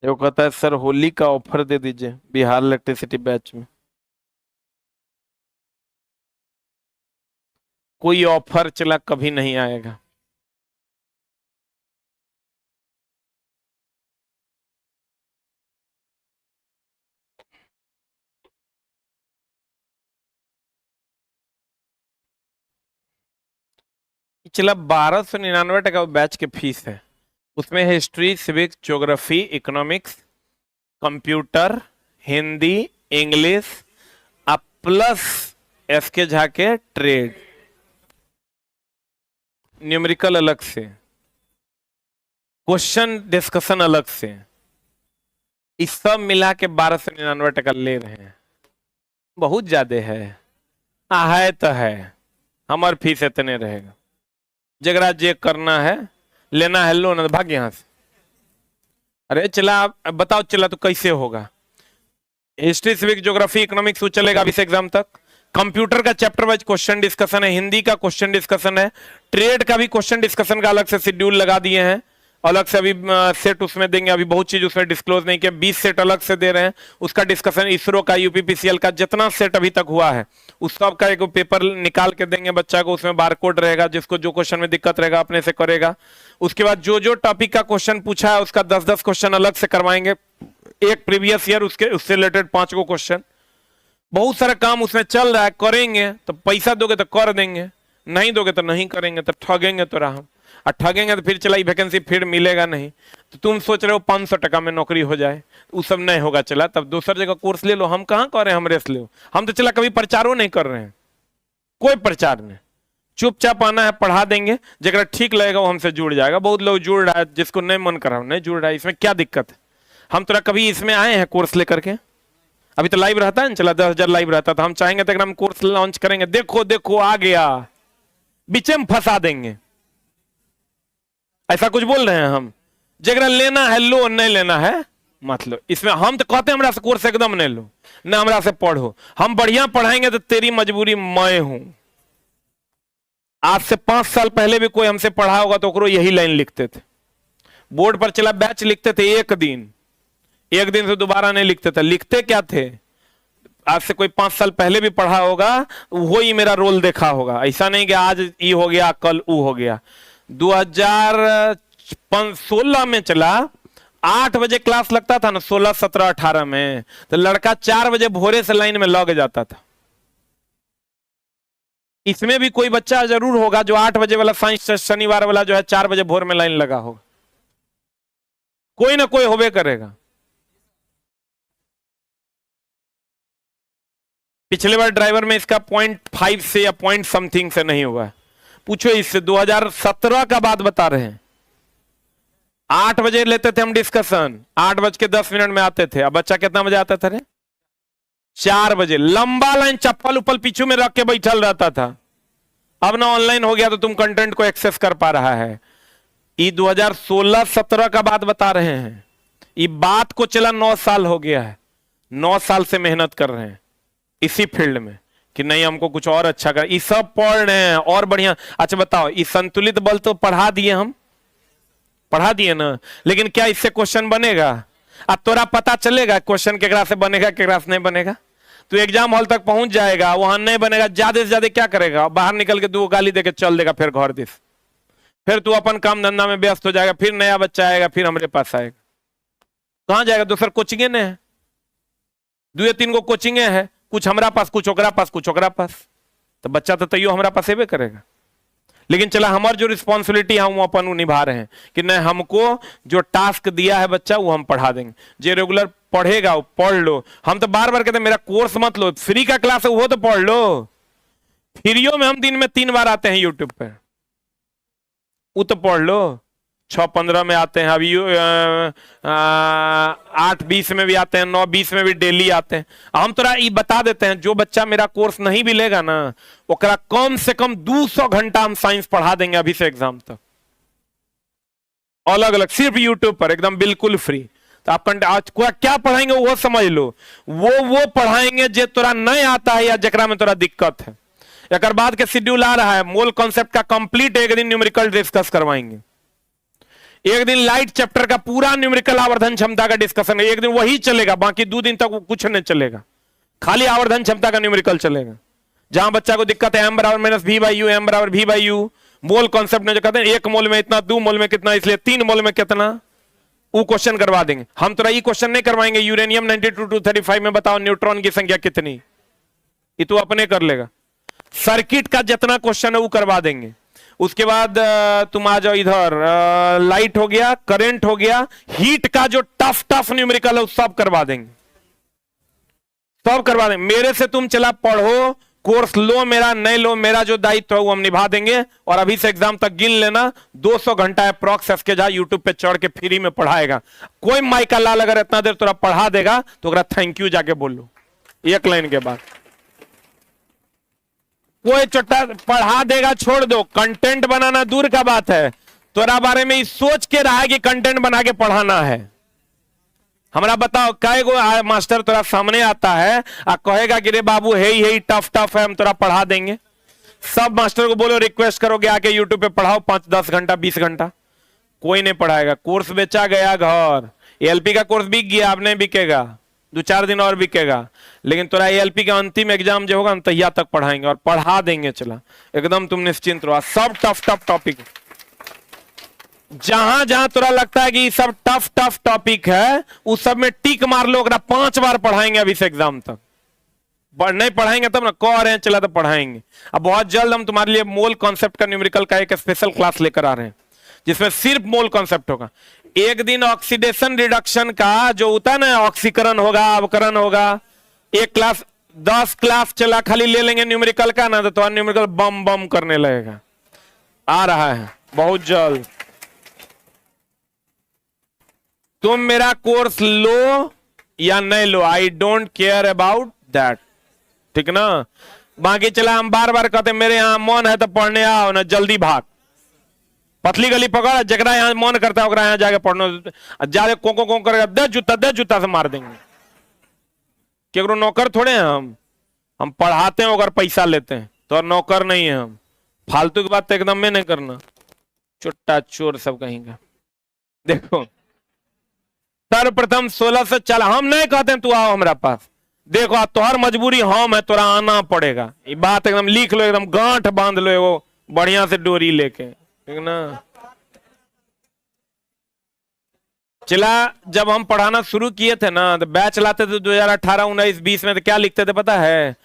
Speaker 1: वो कहता है सर होली का ऑफर दे दीजिए बिहार इलेक्ट्रिसिटी बैच में। कोई ऑफर चला कभी नहीं आएगा। चला 1299 बैच के फीस है, उसमें history, civics, geography, economics, computer, Hindi, English, plus S K Jha के ट्रेड, न्यूमेरिकल अलग से, क्वेश्चन डिस्कशन अलग से, इस सब मिला के 1299 ले रहे हैं। बहुत ज्यादा है तो है, हमार फीस इतने रहेगा। जगरा जे करना है, लेना है लो, ना भाग यहां से। अरे चला बताओ, चला तो कैसे होगा? हिस्ट्री, सिविक, ज्योग्राफी, इकोनॉमिक्स वो चलेगा 20 एग्जाम तक। कंप्यूटर का चैप्टर वाइज क्वेश्चन डिस्कशन है, हिंदी का क्वेश्चन डिस्कशन है, ट्रेड का भी क्वेश्चन डिस्कशन का अलग से शेड्यूल लगा दिए हैं, अलग से अभी सेट उसमें देंगे, अभी बहुत चीज उसमें डिस्क्लोज नहीं किया, 20 सेट अलग से दे रहे हैं, उसका डिस्कशन, इसरो का, यूपीपीसीएल का जितना सेट अभी तक हुआ है उस सब का एक पेपर निकाल के देंगे बच्चा को, उसमें बारकोड रहेगा, जिसको जो क्वेश्चन में दिक्कत रहेगा अपने से करेगा। उसके बाद जो जो टॉपिक का क्वेश्चन पूछा है उसका 10-10 क्वेश्चन अलग से करवाएंगे, एक प्रीवियस ईयर उसके उससे रिलेटेड 5 को क्वेश्चन। बहुत सारा काम उसमें चल रहा है, करेंगे तो पैसा दोगे तो कर देंगे, नहीं दोगे तो नहीं करेंगे, तो ठगेंगे तो रहा, और ठगेंगे तो फिर चला वैकेंसी फिर मिलेगा नहीं। तो तुम सोच रहे हो 500 टका में नौकरी हो जाए, वो सब नहीं होगा। चला तब दूसर जगह कोर्स ले लो। हम कहाँ कर रहे हैं, हम रेस ले, हम तो चला कभी प्रचारों नहीं कर रहे हैं, कोई प्रचार नहीं, चुपचाप आना है, पढ़ा देंगे, जगह ठीक लगेगा वो हमसे जुड़ जाएगा। बहुत लोग जुड़ रहा है, जिसको नहीं मन कर रहा नहीं जुड़ रहा है, इसमें क्या दिक्कत है? हम तो कभी इसमें आए हैं कोर्स लेकर के, अभी तो लाइव रहता है ना, चला 10,000 लाइव रहता था, हम चाहेंगे तो हम कोर्स लॉन्च करेंगे, देखो देखो आ गया, बीच में फंसा देंगे, ऐसा कुछ बोल रहे हैं हम? जगह लेना है लो, नहीं लेना है मत लो। इसमें हम तो कहते हैं हमरा से कोर्स एकदम नहीं लो, ना हमरा से पढ़ो, हम बढ़िया पढ़ाएंगे तो तेरी मजबूरी मैं हूं। आज से 5 साल पहले भी कोई हमसे पढ़ा होगा तो यही लाइन लिखते थे, बोर्ड पर चला बैच लिखते थे, एक दिन से दोबारा नहीं लिखते थे। लिखते क्या थे? आज से कोई 5 साल पहले भी पढ़ा होगा, वो ही मेरा रोल देखा होगा। ऐसा नहीं कि आज ये हो गया कल वो हो गया। 2016 में चला, 8 बजे क्लास लगता था ना, 16, 17, 18 में, तो लड़का 4 बजे भोरे से लाइन में लग जाता था। इसमें भी कोई बच्चा जरूर होगा जो 8 बजे वाला साइंस शनिवार वाला जो है 4 बजे भोर में लाइन लगा होगा, कोई ना कोई होबे करेगा। पिछले बार ड्राइवर में इसका 0.5 से या पॉइंट समथिंग से नहीं हुआ है, पूछो इससे। 2017 का बात बता रहे हैं, 8 बजे लेते थे हम डिस्कशन, 8:10 में आते थे। अब बच्चा कितना बजे आता था रे? 4 बजे। लंबा लाइन, चप्पल उप्पल पीछू में रख के बैठल रहता था। अब ना ऑनलाइन हो गया तो तुम कंटेंट को एक्सेस कर पा रहा है। ये 2016-17 का बात बता रहे हैं, ये बात को चला 9 साल हो गया है। 9 साल से मेहनत कर रहे हैं इसी फील्ड में कि नहीं हमको कुछ और अच्छा कर, ये सब पढ़ रहे हैं और बढ़िया। अच्छा बताओ, ये संतुलित बल तो पढ़ा दिए, हम पढ़ा दिए ना, लेकिन क्या इससे क्वेश्चन बनेगा? अब तोरा पता चलेगा क्वेश्चन केकरा से बनेगा केकरा से नहीं बनेगा? तो एग्जाम हॉल तक पहुंच जाएगा, वहां नहीं बनेगा, ज्यादा से ज्यादा क्या करेगा? बाहर निकल के 2 गाली देके चल देगा, फिर घर दिस, फिर तू अपन काम धंधा में व्यस्त हो जाएगा, फिर नया बच्चा आएगा, फिर हमारे पास आएगा, कहां जाएगा? दूसर कोचिंगे ने है, 2-3 गो कोचिंगे है, कुछ हमारा पास, कुछ ओकरा पास, कुछ ओकरा पास, तो बच्चा तो तैयो हमारा पास एबे करेगा। लेकिन चला हमारी जो रिस्पॉन्सिबिलिटी है हम अपन निभा रहे हैं कि नहीं, हमको जो टास्क दिया है बच्चा वो हम पढ़ा देंगे। जो रेगुलर पढ़ेगा वो पढ़ लो। हम तो बार बार कहते हैं मेरा कोर्स मत लो, फ्री का क्लास है वो तो पढ़ लो। फ्रीओ में हम दिन में 3 बार आते हैं यूट्यूब पे, वो तो पढ़ लो। 6:15 में आते हैं, अभी 8:20 में भी आते हैं, 9:20 में भी डेली आते हैं। हम तोरा ये बता देते हैं जो बच्चा मेरा कोर्स नहीं भी लेगा ना, ओकरा कम से कम 200 घंटा हम साइंस पढ़ा देंगे अभी से एग्जाम तक, अलग अलग, सिर्फ यूट्यूब पर, एकदम बिल्कुल फ्री। तो आप आज क्या पढ़ाएंगे वो समझ लो। वो पढ़ाएंगे जो तोरा नहीं आता है या जकरा में तोरा दिक्कत है। एक बाद के शेड्यूल आ रहा है, मोल कॉन्सेप्ट का कंप्लीट एक दिन न्यूमेरिकल डिस्कस करवाएंगे, एक दिन लाइट चैप्टर का पूरा न्यूमेरिकल आवर्धन क्षमता का डिस्कशन है, एक दिन वही चलेगा, बाकी 2 दिन तक वो कुछ नहीं चलेगा, खाली आवर्धन क्षमता का न्यूमेरिकल चलेगा। जहां बच्चा को दिक्कत है m बराबर -v/u, m बराबर v/u, मोल कॉन्सेप्ट में जो कहते हैं 1 मोल में इतना, 2 मोल में कितना, इसलिए 3 मोल में कितना, वो क्वेश्चन करवा देंगे। हम तो ये क्वेश्चन नहीं करवाएंगे यूरेनियम 92-235 में बताओ न्यूट्रॉन की संख्या कितनी, ये तो अपने कर लेगा। सर्किट का जितना क्वेश्चन है वो करवा देंगे। उसके बाद तुम आ जाओ इधर, लाइट हो गया, करंट हो गया, हीट का जो टफ न्यूमेरिकल है वो सब करवा देंगे, सब करवा देंगे। मेरे से तुम चला पढ़ो, कोर्स लो मेरा, नहीं लो मेरा, जो दायित्व है वो हम निभा देंगे। और अभी से एग्जाम तक गिन लेना, 200 घंटा अप्रॉक्स के जा यूट्यूब पे चढ़ के फ्री में पढ़ाएगा। कोई माइका लाल अगर इतना देर तोरा पढ़ा देगा तो थैंक यू जाके बोल लो, एक लाइन के बाद। कोई छोटा पढ़ा देगा छोड़ दो, कंटेंट बनाना दूर का बात है, तोरा बारे में सोच के रहा है कि कंटेंट बना के पढ़ाना है। हमारा बताओ कई गो मास्टर तोरा सामने आता है और कहेगा कि रे बाबू है टफ है, हम तोरा पढ़ा देंगे। सब मास्टर को बोलो रिक्वेस्ट करोगे आके यूट्यूब पे पढ़ाओ 5-10 घंटा 20 घंटा, कोई नहीं पढ़ाएगा। कोर्स बेचा गया घर, एलपी का कोर्स बिक गया, अब नहीं बिकेगा, 2-4 दिन और बिकेगा। लेकिन तोरा एलपी का अंतिम एग्जाम जो होगा हम तैयार तक पढ़ाएंगे और पढ़ा देंगे। चला एकदम तुम निश्चिंत रहो, सब टफ टॉपिक, जहां जहां तोरा लगता है कि सब टफ टॉपिक है उस सब में टिक मार लो, 5 बार पढ़ाएंगे अभी से एग्जाम तक। नहीं पढ़ाएंगे तब ना कह रहे हैं चला तो पढ़ाएंगे। अब बहुत जल्द हम तुम्हारे लिए मोल कॉन्सेप्ट का न्यूमेरिकल का एक स्पेशल क्लास लेकर आ रहे हैं जिसमें सिर्फ मोल कॉन्सेप्ट होगा। एक दिन ऑक्सीडेशन रिडक्शन का जो होता है ना, ऑक्सीकरण होगा, अवकरण होगा, एक क्लास 10 क्लास चला खाली ले लेंगे न्यूमेरिकल का ना, तो तुम्हारा न्यूमेरिकल बम बम करने लगेगा। आ रहा है बहुत जल्द। तुम मेरा कोर्स लो या नहीं लो, I don't care about that, ठीक ना। बाकी चला हम बार बार कहते मेरे यहां मन है तो पढ़ने आओ, ना जल्दी भाग, पतली गली पकड़, जगरा यहां मन करता है यहां जाके पढ़ना, ज्यादा को करेगा 10 जूता से मार देंगे। केकरो नौकर थोड़े हैं हम पढ़ाते हैं अगर पैसा लेते हैं, तो नौकर नहीं है हम। फालतू की बात तो एकदम में नहीं करना, चुट्टा चोर सब कहीं का। देखो सर्वप्रथम 1600 चला, हम नहीं कहते हैं तू आओ हमारा पास, देखो तोहर मजबूरी हम है, तोरा आना पड़ेगा। ये बात एकदम लिख लो, एकदम गांठ बांध लो वो बढ़िया से डोरी लेके, ठीक ना। चला जब हम पढ़ाना शुरू किए थे ना, तो बैच लाते थे 2018, 19, 20 में, तो क्या लिखते थे पता है?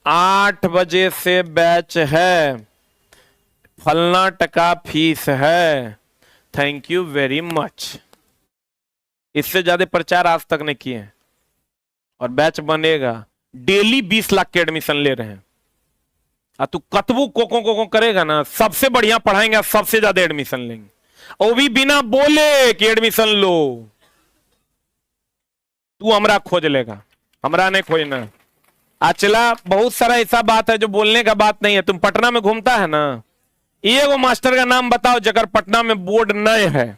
Speaker 1: 8 बजे से बैच है, फलना टका फीस है, थैंक यू वेरी मच। इससे ज्यादा प्रचार आज तक नहीं किए। और बैच बनेगा, डेली 20 लाख के एडमिशन ले रहे हैं। और तू कतबू को करेगा ना, सबसे बढ़िया पढ़ाएंगे, सबसे ज्यादा एडमिशन लेंगे, और भी बिना बोले कि एडमिशन लो। तू हमरा खोज लेगा, हमरा नहीं खोजना। चला बहुत सारा ऐसा बात है जो बोलने का बात नहीं है। तुम पटना में घूमता है ना, ये वो मास्टर का नाम बताओ जगह पटना में बोर्ड नहीं है।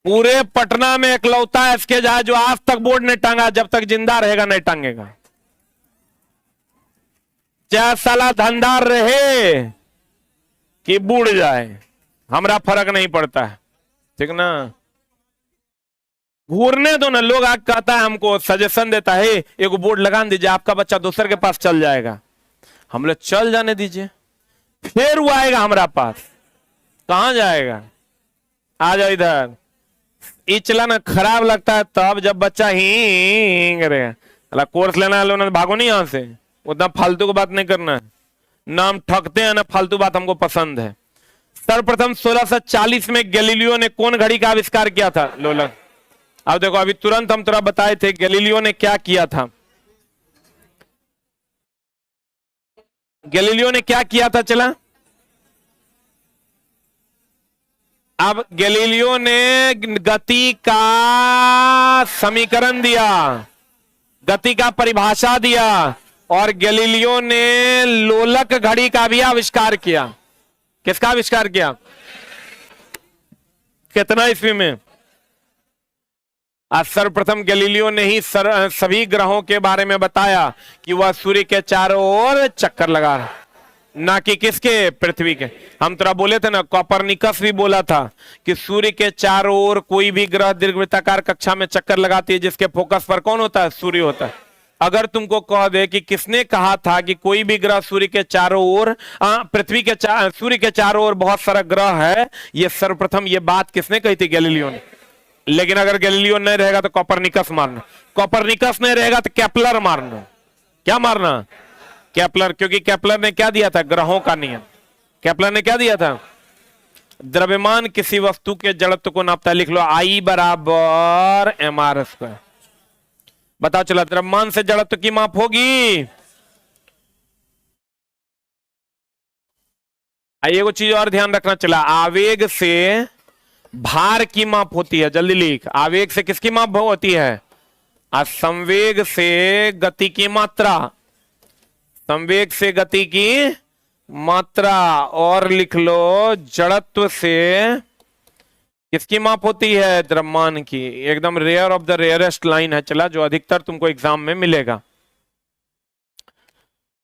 Speaker 1: पूरे पटना में इकलौता इसके जाए जो आज तक बोर्ड नहीं टांगा, जब तक जिंदा रहेगा नहीं टांगेगा। चाहे साला धंधा रहे कि बूढ़ जाए, हमरा फर्क नहीं पड़ता है, ठीक ना। घूरने दो ना, लोग आग कहता है हमको सजेशन देता है, एक बोर्ड लगा दीजिए, आपका बच्चा दूसरे के पास चल जाएगा। हम लोग चल जाने दीजिए, फिर वो आएगा हमारा पास, कहां जाएगा। आ जाओ इधर। ये चलाना खराब लगता है तब जब बच्चा ही करेगा। कोर्स लेना है लोग भागो नहीं यहां से, उतना फालतू की बात नहीं करना है। नाम ठगते हैं ना, फालतू बात हमको पसंद है। सर्वप्रथम 1640 में गैलीलियो ने कौन घड़ी का आविष्कार किया था? लोलक। अब देखो, अभी तुरंत हम तुरा बताए थे गैलीलियो ने क्या किया था। गैलीलियो ने क्या किया था? चला, अब गैलीलियो ने गति का समीकरण दिया, गति का परिभाषा दिया, और गैलीलियो ने लोलक घड़ी का भी आविष्कार किया। किसका आविष्कार किया? कितना ईस्वी में? आज सर्वप्रथम गैलीलियो ने ही सभी ग्रहों के बारे में बताया कि वह सूर्य के चारों ओर चक्कर लगा रहा, ना कि किसके? पृथ्वी के। हम तरह बोले थे ना, कोपरनिकस भी बोला था कि सूर्य के चारों ओर कोई भी ग्रह दीर्घवृत्ताकार कक्षा में चक्कर लगाती है, जिसके फोकस पर कौन होता है? सूर्य होता है। अगर तुमको कह दे कि किसने कहा था कि कोई भी ग्रह सूर्य के चारों ओर, पृथ्वी के सूर्य के चारों ओर बहुत सारा ग्रह है, ये सर्वप्रथम ये बात किसने कही थी? गैलीलियो ने। लेकिन अगर गैलीलियो नहीं रहेगा तो कोपरनिकस मारना, कोपरनिकस नहीं रहेगा तो केपलर मारना। क्या मारना? केपलर, क्योंकि केपलर ने क्या दिया था? ग्रहों का नियम। केपलर ने क्या दिया था? द्रव्यमान किसी वस्तु के जड़त्व को नापता है। लिख लो, I बराबर mr²। बताओ, चला द्रव्यमान से जड़त्व की माप होगी? आइए, वो चीज और ध्यान रखना, चला आवेग से भार की माप होती है। जल्दी लिख, आवेग से किसकी माप होती है? संवेग से गति की मात्रा, संवेग से गति की मात्रा। और लिख लो, जड़त्व से किसकी माप होती है? द्रव्यमान की। एकदम rare of the rarest line है, चला, जो अधिकतर तुमको एग्जाम में मिलेगा।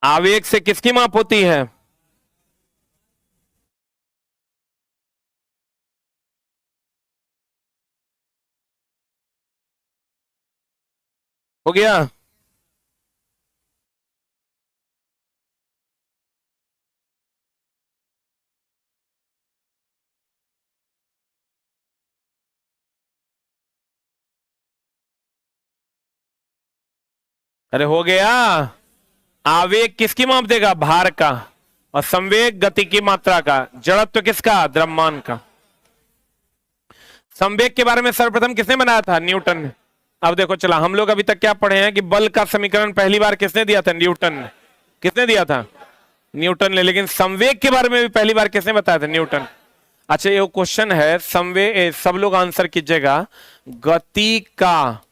Speaker 1: आवेग से किसकी माप होती है? हो गया? अरे हो गया। आवेग किसकी माप देगा? भार का। और संवेग गति की मात्रा का। जड़त्व किसका? द्रव्यमान का। संवेग के बारे में सर्वप्रथम किसने बनाया था? न्यूटन ने। अब देखो, चला, हम लोग अभी तक क्या पढ़े हैं कि बल का समीकरण पहली बार किसने दिया था? न्यूटन ने। किसने दिया था? न्यूटन ने। लेकिन संवेग के बारे में भी पहली बार किसने बताया था? न्यूटन। अच्छा, ये क्वेश्चन है, संवेग, सब लोग आंसर कीजिएगा। गति का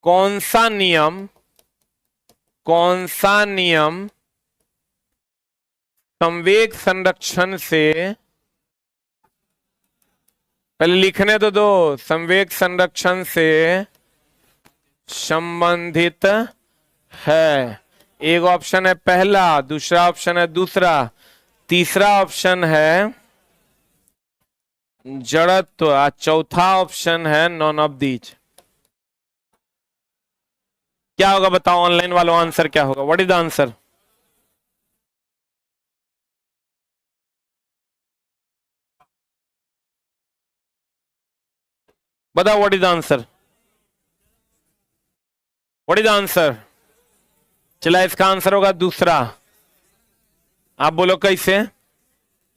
Speaker 1: कौन सा नियम, कौन सा नियम संवेग संरक्षण से, पहले लिखने तो दो, संवेग संरक्षण से संबंधित है? एक ऑप्शन है पहला, दूसरा ऑप्शन है दूसरा, तीसरा ऑप्शन है जड़त्व, चौथा ऑप्शन है नॉन ऑफ दीज। क्या होगा बताओ ऑनलाइन वालों, आंसर क्या होगा? What is the answer? बताओ, what is the answer? What is the answer? चला, इसका आंसर होगा दूसरा। आप बोलो कैसे?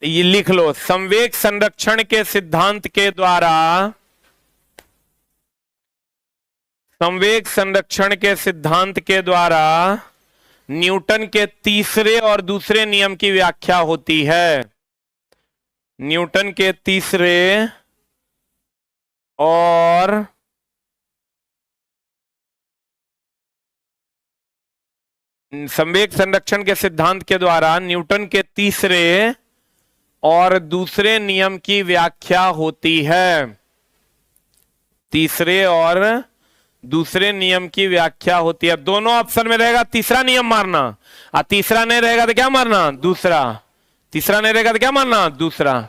Speaker 1: ये लिख लो, संवेग संरक्षण के सिद्धांत के द्वारा, संवेग संरक्षण के सिद्धांत के द्वारा न्यूटन के तीसरे और दूसरे नियम की व्याख्या होती है। न्यूटन के तीसरे और संवेग संरक्षण के सिद्धांत के द्वारा न्यूटन के तीसरे और दूसरे नियम की व्याख्या होती है। तीसरे और दूसरे नियम की व्याख्या होती है। दोनों ऑप्शन में रहेगा तीसरा नियम मारना, और तीसरा नहीं रहेगा तो क्या मारना? दूसरा। तीसरा नहीं रहेगा तो क्या मारना? दूसरा।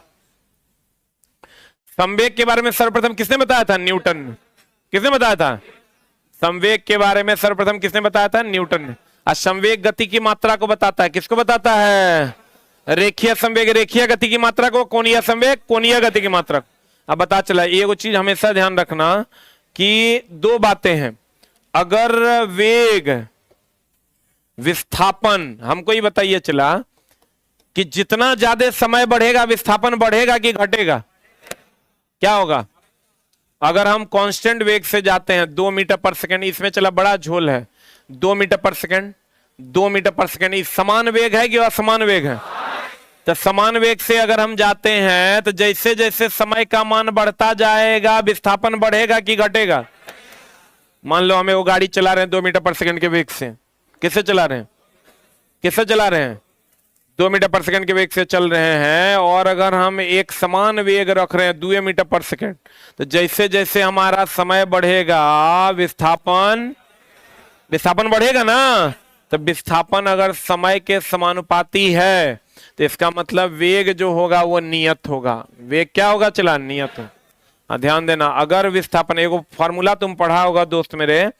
Speaker 1: संवेग के बारे में सर्वप्रथम किसने बताया था? न्यूटन। किसने बताया था? संवेग के बारे में सर्वप्रथम किसने बताया था? न्यूटन ने। और संवेग गति की मात्रा को बताता है। किसको बताता है? रेखीय संवेग रेखीय गति की मात्रा को, कोणीय संवेग कोणीय गति की मात्रा को। अब बता चला, ये वो चीज हमेशा ध्यान रखना कि दो बातें हैं। अगर वेग विस्थापन, हमको ये बताइए चला कि जितना ज्यादा समय बढ़ेगा विस्थापन बढ़ेगा कि घटेगा, क्या होगा? अगर हम कांस्टेंट वेग से जाते हैं 2 मीटर पर सेकंड, इसमें चला बड़ा झोल है, 2 मीटर पर सेकंड, 2 मीटर पर सेकंड, इस समान वेग है कि असमान वेग है? तो समान वेग से अगर हम जाते हैं तो जैसे जैसे समय का मान बढ़ता जाएगा विस्थापन बढ़ेगा कि घटेगा? मान लो हमें वो गाड़ी चला रहे हैं 2 मीटर पर सेकंड के वेग से, किससे चला रहे हैं? किससे चला रहे हैं? 2 मीटर पर सेकंड के वेग से चल रहे हैं। और अगर हम एक समान वेग रख रहे हैं 2 मीटर पर सेकंड, तो जैसे जैसे हमारा समय बढ़ेगा विस्थापन बढ़ेगा ना। तो विस्थापन अगर समय के समानुपाती है तो इसका मतलब वेग जो होगा वो नियत होगा। वेग क्या होगा चला? नियत हो। ध्यान देना, अगर विस्थापन, एगो फॉर्मूला तुम पढ़ा होगा दोस्त मेरे,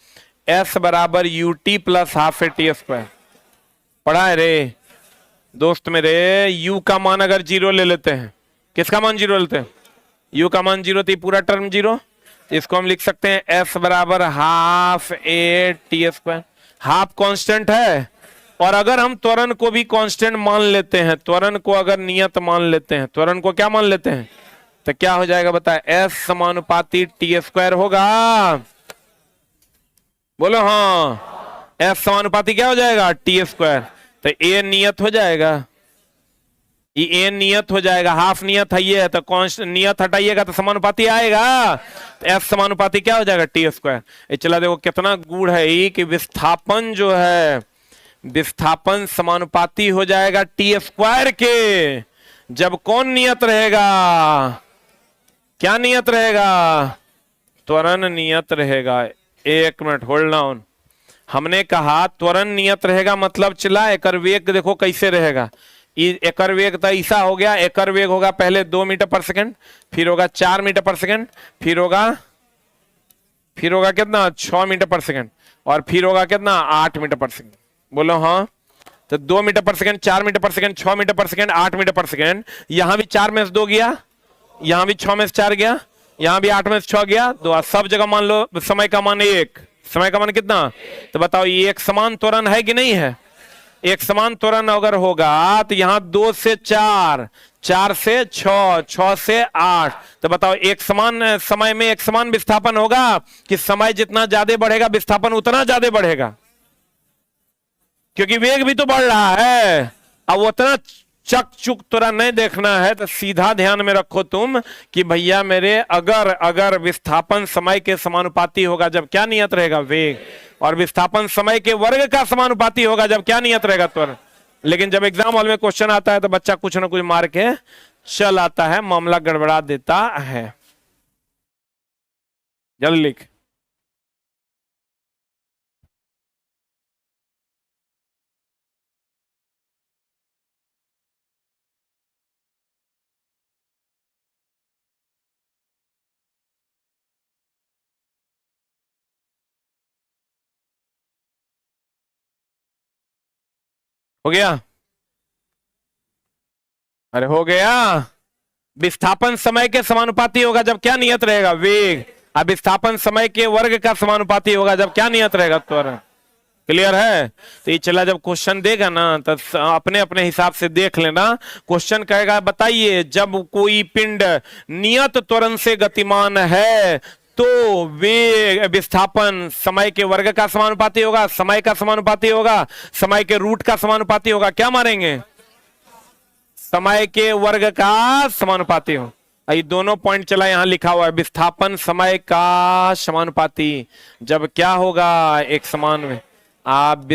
Speaker 1: S बराबर UT plus half AT square, पढ़ा है रे दोस्त मेरे। U का मान अगर 0 ले लेते हैं, किसका मान 0 लेते हैं? U का मान 0, तो पूरा टर्म 0, इसको हम लिख सकते हैं S बराबर half AT square. Half constant है, और अगर हम त्वरण को भी कांस्टेंट मान लेते हैं, त्वरण को अगर नियत मान लेते हैं, त्वरण को क्या मान लेते हैं, तो क्या हो जाएगा बताए? S समानुपाती T स्क्वायर होगा। बोलो हाँ, S समानुपाती क्या हो जाएगा? T square. तो A नियत हो जाएगा, ये A नियत हो जाएगा, हाफ नियत है ये, तो कांस्टेंट नियत हटाइएगा तो समानुपाती आएगा, तो S समानुपाती क्या हो जाएगा? T square. ये चला देखो कितना गुड़ है ये कि विस्थापन जो है, विस्थापन समानुपाती हो जाएगा T स्क्वायर के, जब कौन नियत रहेगा? क्या नियत रहेगा? त्वरण नियत रहेगा। एक मिनट होल्ड डाउन। हमने कहा त्वरण नियत रहेगा, मतलब चला एकर वेग देखो कैसे रहेगा। एकर वेग तो ऐसा हो गया, एकर वेग होगा पहले 2 मीटर पर सेकंड, फिर होगा 4 मीटर पर सेकंड, फिर होगा कितना? 6 मीटर पर सेकंड, और फिर होगा कितना? 8 मीटर पर सेकंड। बोलो हाँ। तो 2 मीटर पर सेकंड, 4 मीटर पर सेकंड, 6 मीटर पर सेकंड, 8 मीटर पर सेकंड। यहां भी 4 में से 2 गया, यहां भी 6 में से 4 गया, यहां भी 8 में से 6 गया, तो सब जगह मान लो समय का मान 1। समय का मान कितना? तो बताओ ये एक समान त्वरण है कि नहीं है? एक समान त्वरण अगर होगा तो यहाँ 2 से 4, 4 से 6, 6 से 8, तो बताओ एक समान समय में एक समान विस्थापन होगा कि समय जितना ज्यादा बढ़ेगा विस्थापन उतना ज्यादा बढ़ेगा? क्योंकि वेग भी तो बढ़ रहा है। अब उतना चक चुक तुरा नहीं देखना है, तो सीधा ध्यान में रखो तुम कि भैया मेरे, अगर विस्थापन समय के समानुपाती होगा जब क्या नियत रहेगा? वेग। और विस्थापन समय के वर्ग का समानुपाती होगा जब क्या नियत रहेगा? त्वरण। लेकिन जब एग्जाम हॉल में क्वेश्चन आता है तो बच्चा कुछ ना कुछ मार के चल आता है, मामला गड़बड़ा देता है। जल्दी लिख। हो गया? अरे हो गया। विस्थापन समय के समानुपाती होगा जब क्या नियत रहेगा? वेग। अब विस्थापन समय के वर्ग का समानुपाती होगा जब क्या नियत रहेगा? त्वरण। क्लियर है? तो ये चला, जब क्वेश्चन देगा ना तो अपने अपने हिसाब से देख लेना। क्वेश्चन कहेगा बताइए जब कोई पिंड नियत त्वरण से गतिमान है तो वेग विस्थापन समय के वर्ग का समानुपाती होगा, समय का समानुपाती होगा, समय के रूट का समानुपाती होगा। क्या मारेंगे? समय के वर्ग का समानुपाती हो। ये दोनों पॉइंट चला यहां लिखा हुआ है, विस्थापन समय का समानुपाती जब क्या होगा? एक समान में। आप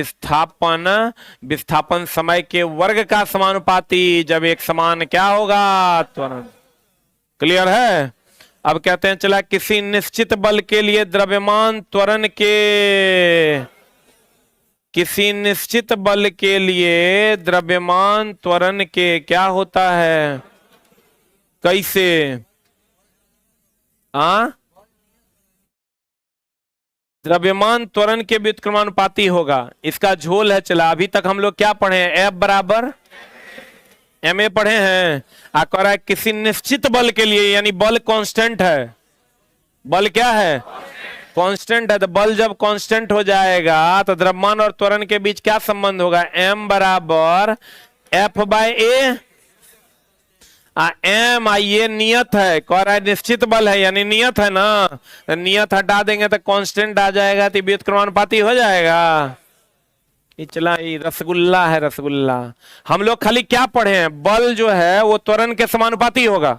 Speaker 1: विस्थापन समय के वर्ग का समानुपाती जब एक समान क्या होगा? त्वरण। क्लियर है? अब कहते हैं चला, किसी निश्चित बल के लिए द्रव्यमान त्वरण के, किसी निश्चित बल के लिए द्रव्यमान त्वरण के क्या होता है? कैसे? द्रव्यमान त्वरण के व्युत्क्रमानुपाती होगा। इसका झोल है चला, अभी तक हम लोग क्या पढ़े हैं? F बराबर एमए पढ़े हैं। आ कह रहा है किसी निश्चित बल के लिए, यानी बल कांस्टेंट है। बल क्या है? कांस्टेंट है। तो बल जब कांस्टेंट हो जाएगा तो द्रव्यमान और त्वरण के बीच क्या संबंध होगा? m बराबर F/a। एम ये नियत है, कह रहा है निश्चित बल है यानी नियत है ना, तो नियत हटा देंगे तो कांस्टेंट आ जाएगा, तो व्युत्क्रमानुपाती हो जाएगा। ये चला, ये रसगुल्ला है, रसगुल्ला। हम लोग खाली क्या पढ़े हैं? बल जो है वो त्वरण के समानुपाती होगा।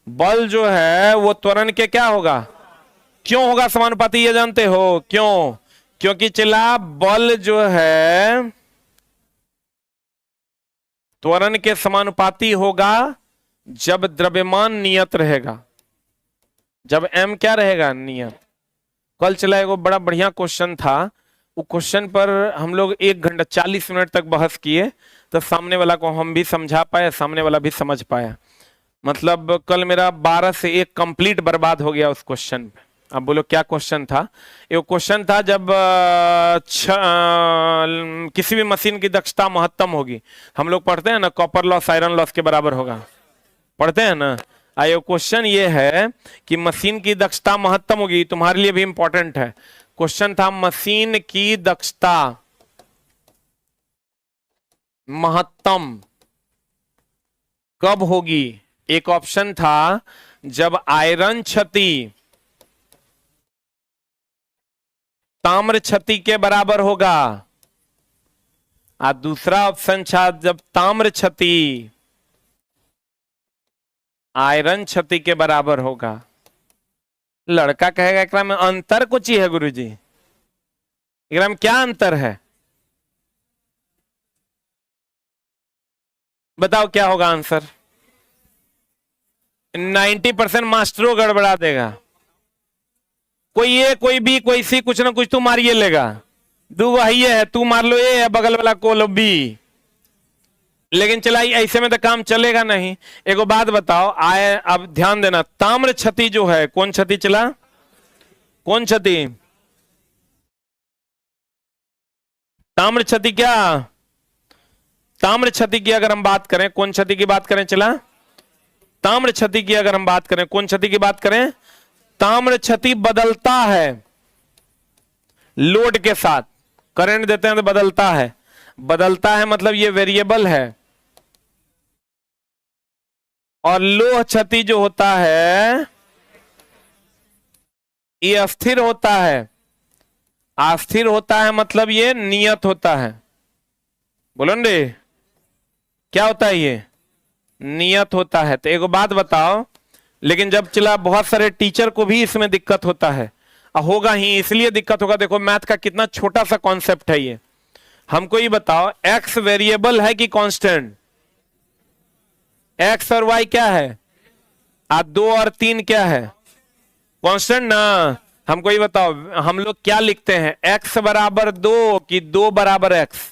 Speaker 1: बल जो है वो त्वरण के क्या होगा? क्यों होगा समानुपाती, ये जानते हो क्यों? क्योंकि चला बल जो है त्वरण के समानुपाती होगा जब द्रव्यमान नियत रहेगा, जब m क्या रहेगा? नियत। कल चला एगो बड़ा बढ़िया क्वेश्चन था, वो क्वेश्चन पर हम लोग 1 घंटा 40 मिनट तक बहस किए, तो सामने वाला को हम भी समझा पाए, सामने वाला भी समझ पाया। मतलब कल मेरा 12 से 1 कंप्लीट बर्बाद हो गया उस क्वेश्चन पे। अब बोलो क्या क्वेश्चन था? ये क्वेश्चन था जब किसी भी मशीन की दक्षता महत्तम होगी, हम लोग पढ़ते हैं ना कॉपर लॉस आयरन लॉस के बराबर होगा, पढ़ते हैं ना। आयो क्वेश्चन ये है कि मशीन की दक्षता महत्तम होगी, तुम्हारे लिए भी इंपॉर्टेंट है। क्वेश्चन था मशीन की दक्षता महत्तम कब होगी? एक ऑप्शन था जब आयरन क्षति ताम्र क्षति के बराबर होगा, और दूसरा ऑप्शन था जब ताम्र क्षति आयरन क्षति के बराबर होगा। लड़का कहेगा एकरा में अंतर कुछ ही है गुरुजी, एकरा में क्या अंतर है? बताओ क्या होगा आंसर? 90% मास्टरों गड़बड़ा देगा। कोई ए कोई बी कोई सी, कुछ ना कुछ तू मारिए लेगा। दो वही है, तू मार लो ए, बगल वाला को लो बी। लेकिन चलाई ऐसे में तो काम चलेगा नहीं। एगो बात बताओ, आए अब ध्यान देना, ताम्र क्षति जो है, कौन क्षति चला? कौन क्षति? ताम्र क्षति क्या? ताम्र क्षति की अगर हम बात करें, कौन क्षति की बात करें? चला ताम्र क्षति की अगर हम बात करें, कौन क्षति की बात करें? ताम्र क्षति बदलता है लोड के साथ, करंट देते हैं तो बदलता है। बदलता है मतलब ये वेरिएबल है। और लोह क्षति जो होता है ये अस्थिर होता है। अस्थिर होता है मतलब ये नियत होता है। बोलो रे, क्या होता है? ये नियत होता है। तो एक बात बताओ, लेकिन जब चला बहुत सारे टीचर को भी इसमें दिक्कत होता है, होगा ही, इसलिए दिक्कत होगा। देखो मैथ का कितना छोटा सा कॉन्सेप्ट है ये। हमको ये बताओ, एक्स वेरिएबल है कि कांस्टेंट? एक्स और वाई क्या है? 2 और 3 क्या है? कांस्टेंट ना। हमको ये बताओ, हम लोग क्या लिखते हैं? एक्स बराबर 2 कि 2 बराबर एक्स?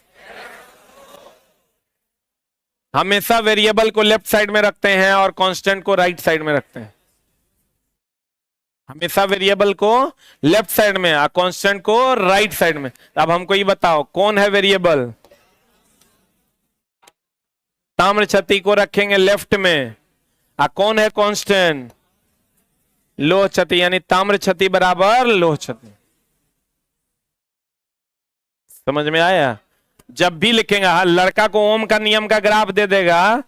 Speaker 1: हमेशा वेरिएबल को लेफ्ट साइड में रखते हैं और कांस्टेंट को राइट साइड में रखते हैं। हमेशा वेरिएबल को लेफ्ट साइड में और कांस्टेंट को राइट साइड में। अब हमको ये बताओ, कौन है वेरिएबल? ताम्र क्षति को रखेंगे लेफ्ट में, और कौन है कांस्टेंट? लोह क्षति, यानी ताम्र क्षति बराबर लोह क्षति। समझ में आया? जब भी लिखेंगे, लड़का को ओम का नियम का ग्राफ दे देगा,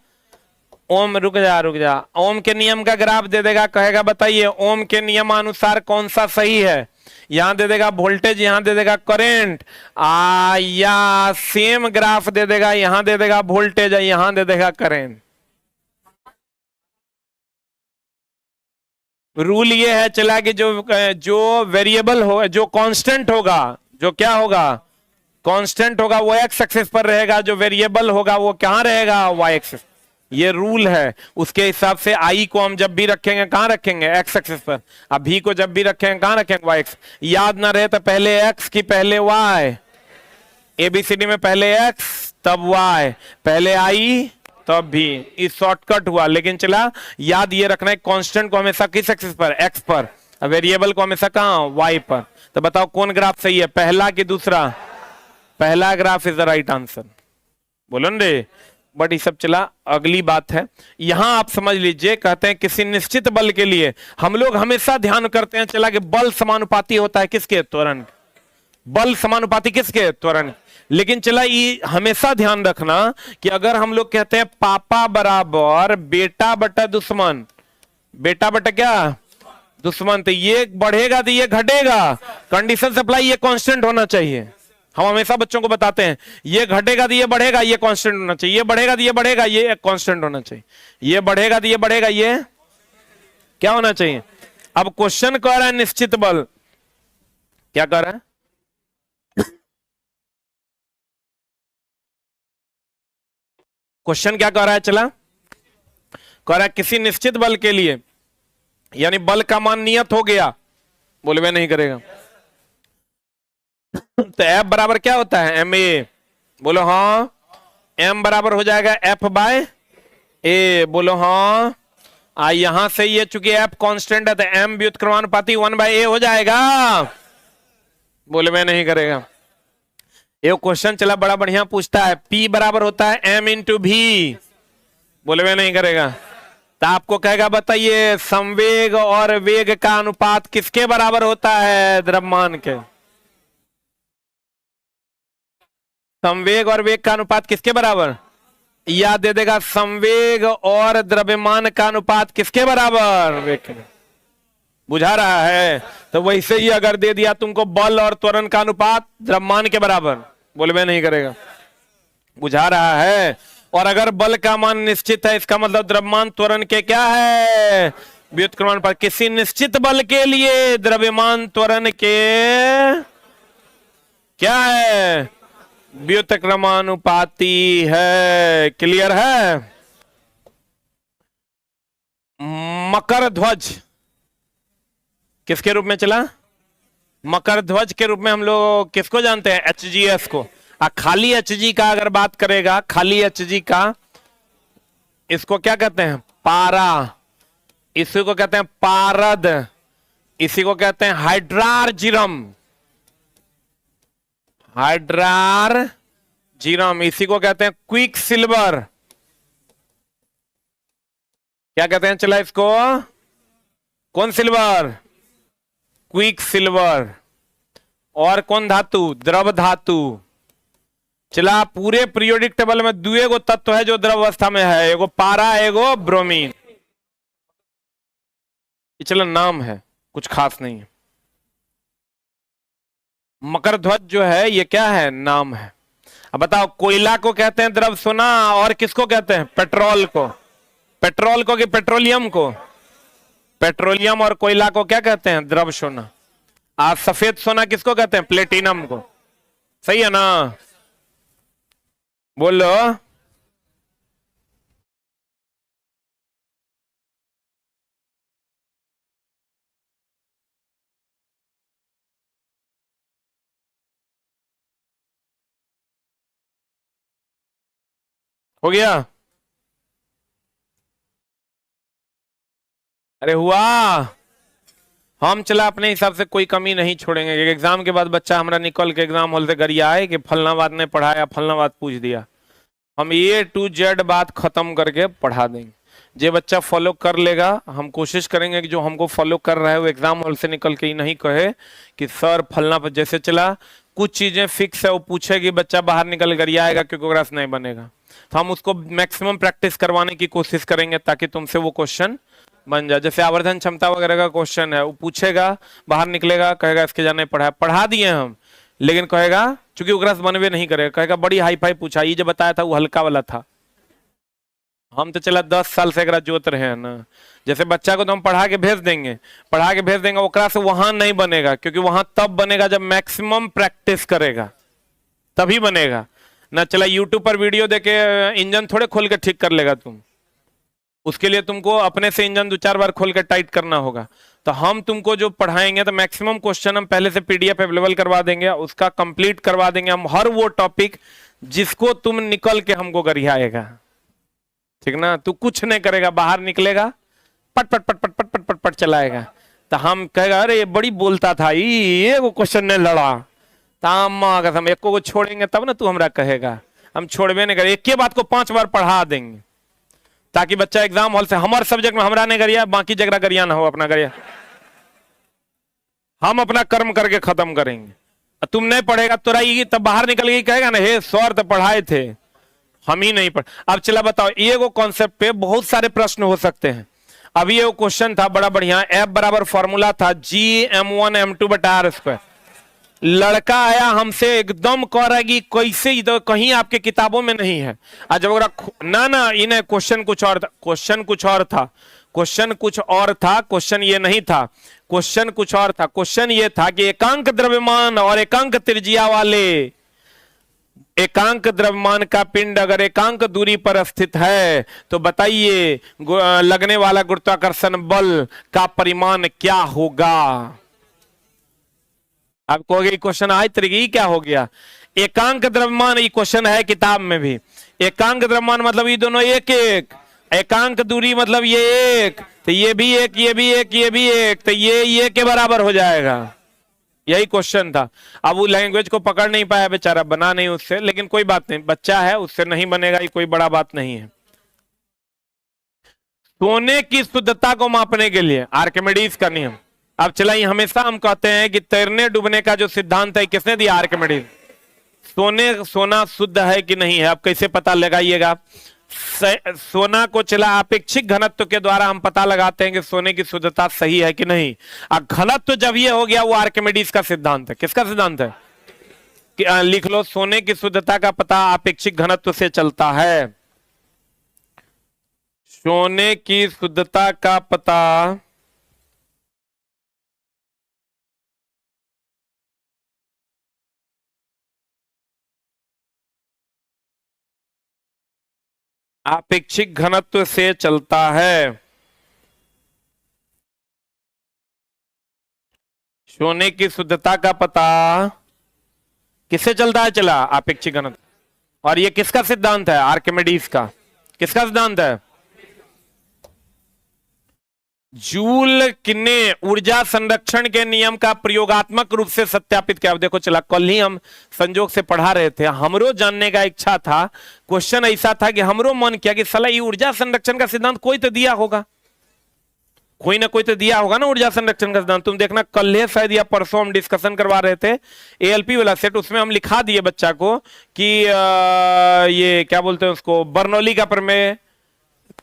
Speaker 1: ओम रुक जा, ओम के नियम का ग्राफ दे देगा, कहेगा बताइए ओम के नियमानुसार कौन सा सही है? यहां दे देगा वोल्टेज, यहां दे देगा करंट, या सेम ग्राफ दे देगा, यहां दे देगा वोल्टेज, यहां दे देगा करंट। रूल ये है चला कि जो वेरिएबल हो, जो कांस्टेंट होगा, जो क्या होगा? कांस्टेंट होगा, वो एक्स एक्सिस पर रहेगा। जो वेरिएबल होगा वो कहां रहेगा? Y axis. ये रूल है। उसके हिसाब से आई को हम जब भी रखेंगे कहां रखेंगे? एक्स एक्सिस पर। अब भी को जब भी रखेंगे कहां रखेंगे? Y axis. याद ना रहे तो पहले एक्स की पहले वाई, एबीसीडी में पहले एक्स तब वाई, पहले आई तब भी। इस शॉर्टकट हुआ, लेकिन चला याद ये रखना है, कांस्टेंट को हमेशा किस एक्सिस पर? एक्स पर। वेरिएबल को हमेशा कहां? वाई पर। तो बताओ कौन ग्राफ सही है, पहला कि दूसरा? पहला graph is the right answer. बोलो रे, बट ये सब चला, अगली बात है। यहां आप समझ लीजिए, कहते हैं किसी निश्चित बल के लिए हम लोग हमेशा ध्यान करते हैं चला कि बल समानुपाती होता है किसके? त्वरण। बल समानुपाती किसके? त्वरण। लेकिन चला ये हमेशा ध्यान रखना कि अगर हम लोग कहते हैं पापा बराबर बेटा बटा दुश्मन, बेटा बटा क्या? दुश्मन, तो ये बढ़ेगा तो ये घटेगा, कंडीशन सप्लाई ये कांस्टेंट होना चाहिए। हम हमेशा बच्चों को बताते हैं ये घटेगा तो ये बढ़ेगा, ये कांस्टेंट होना चाहिए, ये बढ़ेगा तो ये बढ़ेगा, ये कांस्टेंट होना चाहिए, ये बढ़ेगा तो ये बढ़ेगा, ये क्या होना चाहिए? अब क्वेश्चन कह रहा है निश्चित बल, क्या कह रहा है? क्वेश्चन क्या कह रहा है? चला कह रहा है किसी निश्चित बल के लिए, यानी बल का मान नियत हो गया, बोले मैं नहीं करेगा, तो F बराबर क्या होता है? M A. बोलो हाँ। M बराबर हो जाएगा F बाय ए। बोलो हाँ। यहां से ये चूंकि F कांस्टेंट है तो M व्युत्क्रमानुपाती 1/a हो जाएगा, बोले मैं नहीं करेगा। ये क्वेश्चन चला बड़ा बढ़िया पूछता है, P बराबर होता है M इंटू भी, बोले मैं नहीं करेगा। तो आपको कहेगा बताइए संवेग और वेग का अनुपात किसके बराबर होता है? द्रव्यमान के। संवेग और वेग का अनुपात किसके बराबर? याद दे देगा, संवेग और द्रव्यमान का अनुपात किसके बराबर? वेग के। बुझा रहा है? तो वैसे ही अगर दे दिया तुमको बल और त्वरण का अनुपात द्रव्यमान के बराबर, बोले मैं नहीं करेगा। बुझा रहा है? और अगर बल का मान निश्चित है, इसका मतलब द्रव्यमान त्वरण के क्या है? व्युत्क्रमानुपात। किसी निश्चित बल के लिए द्रव्यमान त्वरण के क्या है? व्युत्क्रमानुपाती है। क्लियर है? मकर ध्वज किसके रूप में चला? मकर ध्वज के रूप में हम लोग किसको जानते हैं? HGS को। खाली HG का अगर बात करेगा, खाली HG का, इसको क्या कहते हैं? पारा। इसी को कहते हैं पारद। इसी को कहते हैं हाइड्रारजिरम। हाइड्रारजिरम। इसी को कहते हैं क्विक सिल्वर। क्या कहते हैं चला इसको? कौन सिल्वर? Quick silver. और कौन धातु? द्रव धातु। चला पूरे पीरियोडिक टेबल में दुए गो तत्व है जो द्रव अवस्था में है, एगो पारा, एगो ब्रोमीन। चला नाम है, कुछ खास नहीं है। मकर ध्वज जो है ये क्या है? नाम है। अब बताओ, कोयला को कहते हैं द्रव सोना, और किसको कहते हैं? पेट्रोल को। पेट्रोल को कि पेट्रोलियम को? पेट्रोलियम और कोयला को क्या कहते हैं? द्रव सोना। सफेद सोना किसको कहते हैं? प्लेटिनम को। सही है ना? बोलो। हो गया? अरे हुआ? हम चला अपने हिसाब से कोई कमी नहीं छोड़ेंगे। एग्जाम के बाद बच्चा हमारा निकल के एग्जाम हॉल से गरिया आए कि फलना बात ने पढ़ाया, फलना बात पूछ दिया, हम A to Z बात खत्म करके पढ़ा देंगे। जे बच्चा फॉलो कर लेगा, हम कोशिश करेंगे कि जो हमको फॉलो कर रहा है वो एग्जाम हॉल से निकल के ही नहीं कहे कि सर फलना पर जैसे चला। कुछ चीजें फिक्स है, वो पूछेगी, बच्चा बाहर निकल कर आएगा क्योंकि ओकरा से नहीं बनेगा। तो हम उसको मैक्सिमम प्रैक्टिस करवाने की कोशिश करेंगे ताकि तुमसे वो क्वेश्चन बन जाए। जैसे आवर्धन क्षमता वगैरह का क्वेश्चन है, वो पूछेगा, बाहर निकलेगा, कहेगा इसके जाने पढ़ा दिए हम, लेकिन कहेगा चूंकि ओकरा से बनवे नहीं करेगा, कहेगा बड़ी हाई फाई पूछा, ये जो बताया था वो हल्का वाला था। हम तो चला 10 साल से एकरा जोत रहे हैं ना। जैसे बच्चा को तो हम पढ़ा के भेज देंगे, ओकरा से वहां नहीं बनेगा, क्योंकि वहां तब बनेगा जब मैक्सिमम प्रैक्टिस करेगा, तभी बनेगा ना। चला यूट्यूब पर वीडियो देके इंजन थोड़े खोल के ठीक कर लेगा तुम, उसके लिए तुमको अपने से इंजन 2-4 बार खोल के टाइट करना होगा। तो हम तुमको जो पढ़ाएंगे तो मैक्सिमम क्वेश्चन हम पहले से PDF अवेलेबल करवा देंगे, उसका कंप्लीट करवा देंगे हम हर वो टॉपिक जिसको तुम निकल के हमको गरियाएगा। ठीक ना? तू कुछ नहीं करेगा, बाहर निकलेगा, पट पट पट पट पट पट पट पट चलाएगा। तो हम कहेगा अरे ये बड़ी बोलता था, ये वो क्वेश्चन ने लड़ा, तामा कसम एको को छोड़ेंगे तब ना तू हमरा कहेगा। हम छोड़बे नहीं करेंगे, एक ही बात को 5 बार पढ़ा देंगे ताकि बच्चा एग्जाम हॉल से हमारे सब्जेक्ट में हमरा नहीं करिया, बाकी जगह करिया ना हो अपना करिया, हम अपना कर्म करके खत्म करेंगे। तुम नहीं पढ़ेगा तोरा ये तब बाहर निकल गई कहेगा ना, हे सर तो पढ़ाए थे हम ही नहीं पढ़। अब चला बताओ, ये वो कॉन्सेप्ट पे बहुत सारे प्रश्न हो सकते हैं। अभी ये क्वेश्चन था बड़ा बढ़िया, एफ बराबर फॉर्मूला था GM1M2/R²। लड़का आया हमसे एकदम कह रहा है कि कैसे, तो कहीं आपके किताबों में नहीं है। आज जब ना इन्हें क्वेश्चन कुछ और था, क्वेश्चन कुछ और था, क्वेश्चन कुछ और था, क्वेश्चन ये नहीं था, क्वेश्चन कुछ और था। क्वेश्चन ये था कि एकांक द्रव्यमान और एकांक त्रिज्या वाले एकांक द्रव्यमान का पिंड अगर एकांक दूरी पर स्थित है तो बताइए लगने वाला गुरुत्वाकर्षण बल का परिमाण क्या होगा। अब कहोगे क्वेश्चन आज तरीके क्या हो गया, एकांक द्रव्यमान ये क्वेश्चन है किताब में भी, एकांक द्रव्यमान मतलब ये दोनों एक एक, एकांक दूरी मतलब ये एक, तो ये भी एक, ये भी एक, ये भी एक, तो ये के बराबर हो जाएगा। यही क्वेश्चन था। अब वो लैंग्वेज को पकड़ नहीं पाया बेचारा, बना नहीं उससे, लेकिन कोई बात नहीं, बच्चा है उससे नहीं बनेगा, ये कोई बड़ा बात नहीं है। सोने की शुद्धता को मापने के लिए आर्किमिडीज का नियम। अब चला, हमेशा हम कहते हैं कि तैरने डूबने का जो सिद्धांत है किसने दिया, आर्किमिडीज। सोना शुद्ध है कि नहीं है, अब कैसे पता लगाइएगा। सोना को चला अपेक्षिक घनत्व के द्वारा हम पता लगाते हैं कि सोने की शुद्धता सही है कि नहीं। अब घनत्व जब ये हो गया वो आर्किमिडीज का सिद्धांत है। किसका सिद्धांत है कि लिख लो, सोने की शुद्धता का पता अपेक्षिक घनत्व से चलता है। सोने की शुद्धता का पता अपेक्षिक घनत्व से चलता है। सोने की शुद्धता का पता किससे चलता है, चला अपेक्षिक घनत्व। और ये किसका सिद्धांत है, आर्किमिडीज का। किसका सिद्धांत है, जूल ने ऊर्जा संरक्षण के नियम का प्रयोगात्मक रूप से सत्यापित किया। अब देखो चला, कल ही हम संजोग से पढ़ा रहे थे, हमरो जानने का इच्छा था, क्वेश्चन ऐसा था कि हमरो मन किया कि साला ये ऊर्जा संरक्षण का सिद्धांत कोई तो दिया होगा, कोई ना कोई तो दिया होगा ना ऊर्जा संरक्षण का सिद्धांत। तुम देखना कल ही शायद या परसों हम डिस्कशन करवा रहे थे एएलपी वाला सेट, उसमें हम लिखा दिए बच्चा को कि ये क्या बोलते हैं उसको, बर्नौली का प्रमेय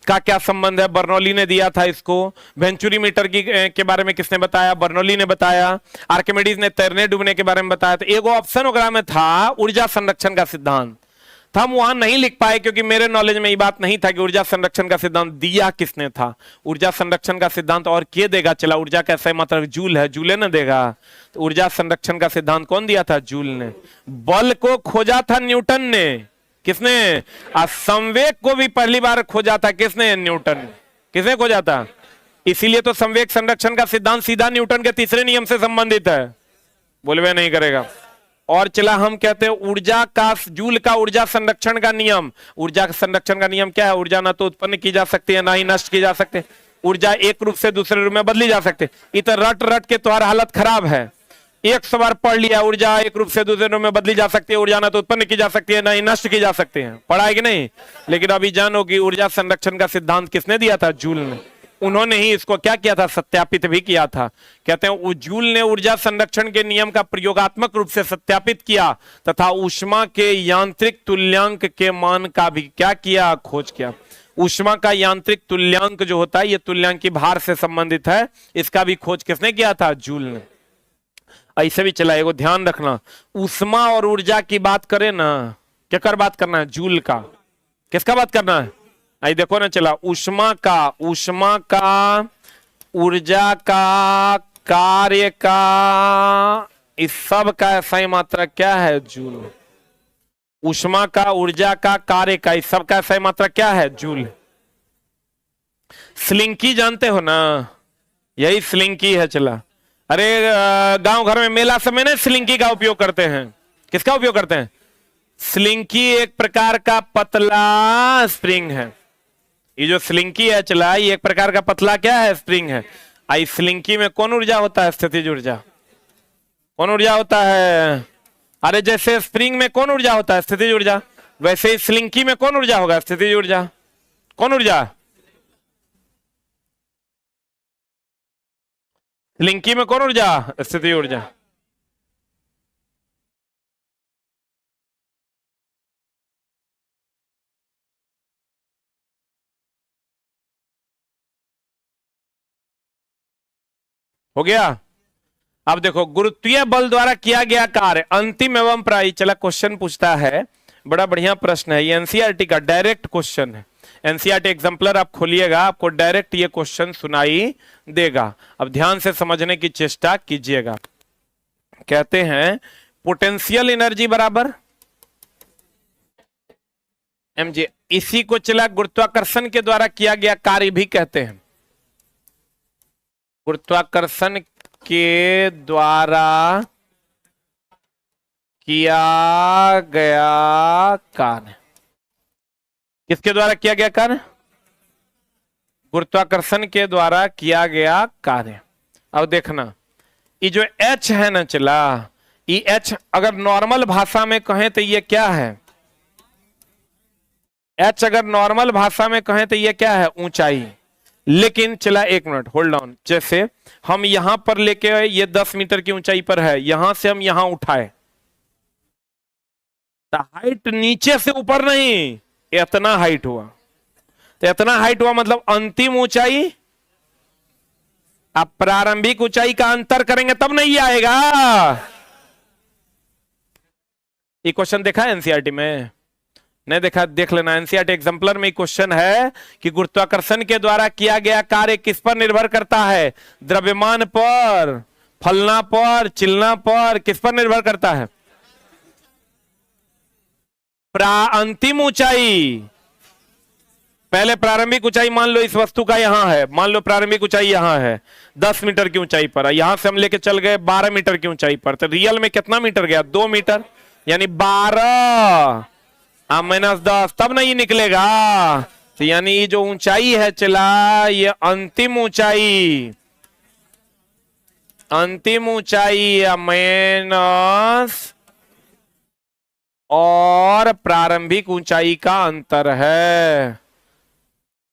Speaker 1: का क्या संबंध है, बर्नौली ने दिया था इसको। वेंचुरी मीटर के बारे में किसने बताया, बर्नौली ने बताया। आर्किमिडीज ने तैरने डूबने के बारे में बताया। तो एक ऑप्शन वगैरह में था ऊर्जा संरक्षण का सिद्धांत था, हम वहां नहीं लिख पाए क्योंकि मेरे नॉलेज में ये बात नहीं था कि ऊर्जा संरक्षण का सिद्धांत दिया किसने था। ऊर्जा संरक्षण का सिद्धांत और के देगा, चला ऊर्जा कैसे मतलब जूल है, जूले ने देगा। तो ऊर्जा संरक्षण का सिद्धांत कौन दिया था, जूल ने। बल को खोजा था न्यूटन ने, किसने, संवेग को भी पहली बार खोजा था किसने, न्यूटन। किसने खोजा था, इसीलिए तो संवेग संरक्षण का सिद्धांत सीधा न्यूटन के तीसरे नियम से संबंधित है, बोलवे नहीं करेगा। और चला हम कहते हैं ऊर्जा का, जूल का ऊर्जा संरक्षण का नियम। ऊर्जा संरक्षण का नियम क्या है, ऊर्जा ना तो उत्पन्न की जा सकती है ना ही नष्ट की जा सकती है, ऊर्जा एक रूप से दूसरे रूप में बदली जा सकती है। इधर रट रट के तुम्हारा हालत खराब है, 100 बार पढ़ लिया, ऊर्जा एक रूप से दूसरे रूप में बदली जा सकती है, ऊर्जा ना तो उत्पन्न की जा सकती है ना ही नष्ट की जा सकती है, पढ़ा है कि नहीं। लेकिन अभी जानो कि ऊर्जा संरक्षण का सिद्धांत किसने दिया था, जूल ने। उन्होंने ही इसको क्या किया था, सत्यापित भी किया था। कहते हैं जूल ने ऊर्जा संरक्षण के नियम का प्रयोगात्मक रूप से सत्यापित किया तथा ऊष्मा के यांत्रिक तुल्यांक के मान का भी क्या किया, खोज किया। ऊष्मा का यांत्रिक तुल्यांक जो होता है, ये तुल्यांक की भार से संबंधित है, इसका भी खोज किसने किया था, जूल ने। ऐसे भी चला, एगो ध्यान रखना, ऊष्मा और ऊर्जा की बात करें ना, क्या कर बात करना है, जूल का। किसका बात करना है, आई देखो ना चला, ऊष्मा का ऊर्जा का कार्य का, इस सब का सही मात्रा क्या है, जूल। ऊष्मा का ऊर्जा का कार्य का इस सब का सही मात्रा क्या है, जूल। स्लिंकी जानते हो ना, यही स्लिंकी है। चला, अरे गांव घर में मेला समय ना स्लिंकी का उपयोग करते हैं। किसका उपयोग करते हैं, स्लिंकी एक प्रकार का पतला स्प्रिंग है। ये जो स्लिंकी है चला, ये एक प्रकार का पतला क्या है, स्प्रिंग है। आई स्लिंकी में कौन ऊर्जा होता है, स्थितिज ऊर्जा। कौन ऊर्जा होता है, अरे जैसे स्प्रिंग में कौन ऊर्जा होता है, स्थितिज ऊर्जा। वैसे इस स्लिंकी में कौन ऊर्जा होगा? स्थितिज ऊर्जा। कौन ऊर्जा? स्लिंकी में कौन ऊर्जा? स्थितिज ऊर्जा। हो गया। अब देखो, गुरुत्वीय बल द्वारा किया गया कार्य अंतिम एवं प्रायी। चला क्वेश्चन पूछता है, बड़ा बढ़िया प्रश्न है ये, एनसीईआरटी का डायरेक्ट क्वेश्चन है। एनसीईआरटी एग्जाम्पलर आप खोलिएगा, आपको डायरेक्ट ये क्वेश्चन सुनाई देगा। अब ध्यान से समझने की चेष्टा कीजिएगा। कहते हैं पोटेंशियल एनर्जी बराबर mg, इसी को चला गुरुत्वाकर्षण के द्वारा किया गया कार्य भी कहते हैं। गुरुत्वाकर्षण के द्वारा किया गया कार्य, किसके द्वारा किया गया कार्य? गुरुत्वाकर्षण के द्वारा किया गया कार्य। अब देखना, ये जो h है ना चला, ये h अगर नॉर्मल भाषा में कहें तो ये क्या है? h अगर नॉर्मल भाषा में कहें तो ये क्या है? ऊंचाई। लेकिन चला एक मिनट होल्ड ऑन, जैसे हम यहां पर लेके आए, ये 10 मीटर की ऊंचाई पर है, यहां से हम यहां उठाए तो हाइट नीचे से ऊपर नहीं, इतना हाइट हुआ। तो इतना हाइट हुआ मतलब अंतिम ऊंचाई। अब प्रारंभिक ऊंचाई का अंतर करेंगे तब नहीं आएगा। ये क्वेश्चन देखा है एनसीईआरटी में? नहीं देखा? देख लेना, एनसीईआरटी एग्जाम्पलर में क्वेश्चन है कि गुरुत्वाकर्षण के द्वारा किया गया कार्य किस पर निर्भर करता है? द्रव्यमान पर, फलना पर, चिलना पर, किस पर निर्भर करता है? अंतिम ऊंचाई। पहले प्रारंभिक ऊंचाई मान लो इस वस्तु का यहां है, मान लो प्रारंभिक ऊंचाई यहां है 10 मीटर की ऊंचाई पर, यहां से हम लेके चल गए 12 मीटर की ऊंचाई पर, तो रियल में कितना मीटर गया? 2 मीटर, यानी 12 -10, तब नहीं निकलेगा। तो यानी ये जो ऊंचाई है चला, ये अंतिम ऊंचाई, अंतिम ऊंचाई या माइनस और प्रारंभिक ऊंचाई का अंतर है,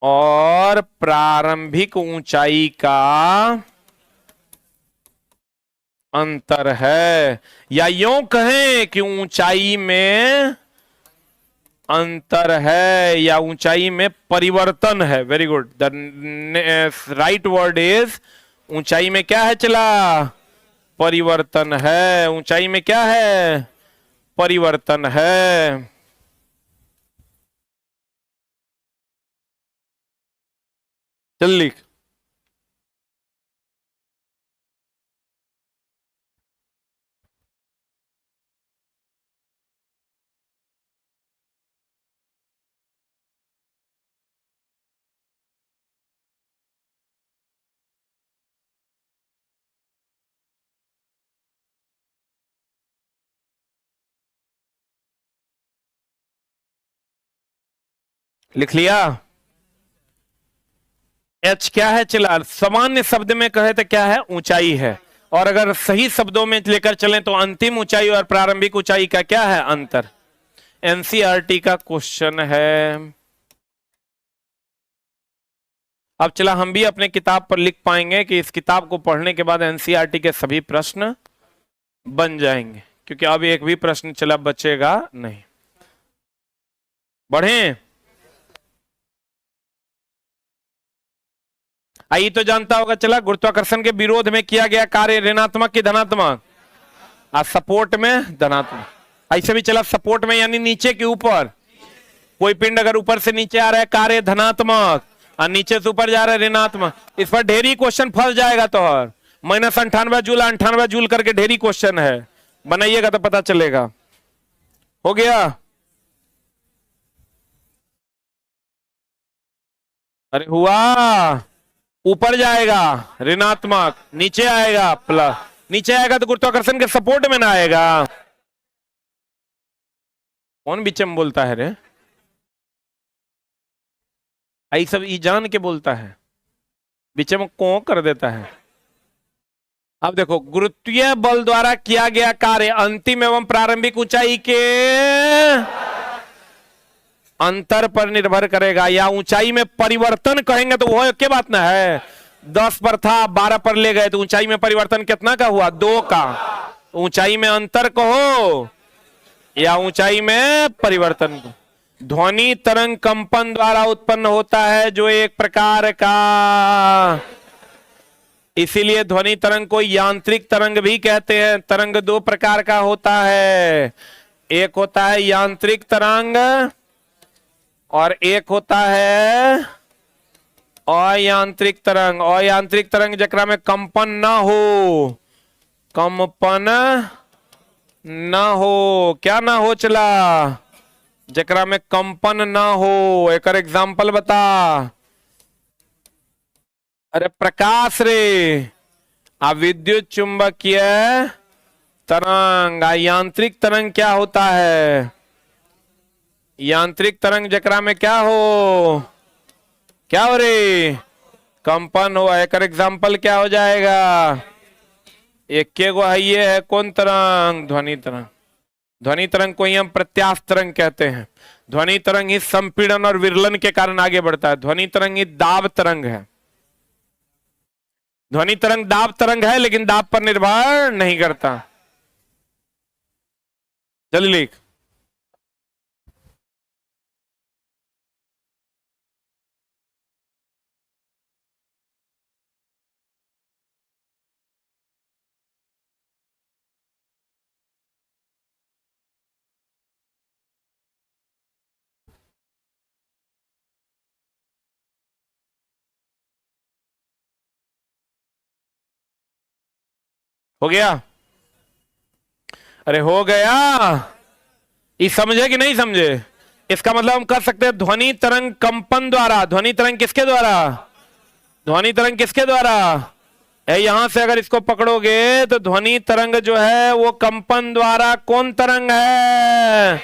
Speaker 1: और प्रारंभिक ऊंचाई का अंतर है। या यूं कहें कि ऊंचाई में अंतर है या ऊंचाई में परिवर्तन है। Very good, the right word is, ऊंचाई में क्या है चला? परिवर्तन है। ऊंचाई में क्या है? परिवर्तन है। चल लिख। लिख लिया? एच क्या है चला? सामान्य शब्द में कहे तो क्या है? ऊंचाई है। और अगर सही शब्दों में लेकर चलें तो अंतिम ऊंचाई और प्रारंभिक ऊंचाई का क्या है? अंतर। एनसीईआरटी का क्वेश्चन है। अब चला हम भी अपने किताब पर लिख पाएंगे कि इस किताब को पढ़ने के बाद एनसीईआरटी के सभी प्रश्न बन जाएंगे, क्योंकि अब एक भी प्रश्न चला बचेगा नहीं। बढ़े? आई तो जानता होगा चला, गुरुत्वाकर्षण के विरोध में किया गया कार्य ऋणात्मक की धनात्मक? सपोर्ट में धनात्मक। ऐसे भी चला सपोर्ट में यानी नीचे के ऊपर, कोई पिंड अगर ऊपर से नीचे आ रहा है कार्य धनात्मक और नीचे से ऊपर जा रहा है ऋणात्मक। इस पर ढेरी क्वेश्चन फंस जाएगा। तो -98 जूल 98 जूल करके ढेरी क्वेश्चन है, बनाइएगा तो पता चलेगा। हो गया? अरे हुआ। ऊपर जाएगा ऋणात्मक, नीचे आएगा प्लस, नीचे आएगा तो गुरुत्वाकर्षण के सपोर्ट में ना आएगा। कौन बीच में बोलता है रे? आई सब ई जान के बोलता है, बीच में को कर देता है। अब देखो, गुरुत्वीय बल द्वारा किया गया कार्य अंतिम एवं प्रारंभिक ऊंचाई के अंतर पर निर्भर करेगा, या ऊंचाई में परिवर्तन कहेंगे तो वो क्या बात ना है, 10 पर था 12 पर ले गए तो ऊंचाई में परिवर्तन कितना का हुआ, 2 का। ऊंचाई में अंतर कहो या ऊंचाई में परिवर्तन को। ध्वनि तरंग कंपन द्वारा उत्पन्न होता है जो एक प्रकार का, इसीलिए ध्वनि तरंग को यांत्रिक तरंग भी कहते हैं। तरंग 2 प्रकार का होता है, एक होता है यांत्रिक तरंग और एक होता है अयांत्रिक तरंग। अयांत्रिक तरंग जकरा में कंपन ना हो, कंपन ना हो, क्या ना हो चला, जकरा में कंपन ना हो। एक एग्जाम्पल बता, अरे प्रकाश रे, आ विद्युत चुंबकीय तरंग। यांत्रिक तरंग क्या होता है, यांत्रिक तरंग जकरा में क्या हो, क्या हो रे, कंपन हो। एक एग्जाम्पल क्या हो जाएगा, एक के गो है, ये है कौन तरंग, ध्वनि तरंग। ध्वनि तरंग को ही हम प्रत्यास्थ तरंग कहते हैं। ध्वनि तरंग ही संपीड़न और विरलन के कारण आगे बढ़ता है। ध्वनि तरंग ही दाब तरंग है। ध्वनि तरंग दाब तरंग है लेकिन दाब पर निर्भर नहीं करता। चलिए लिख, हो गया, अरे हो गया, ये समझे कि नहीं समझे। इसका मतलब हम कर सकते हैं ध्वनि तरंग कंपन द्वारा। ध्वनि तरंग किसके द्वारा, ध्वनि तरंग किसके द्वारा है, यहां से अगर इसको पकड़ोगे तो ध्वनि तरंग जो है वो कंपन द्वारा कौन तरंग है,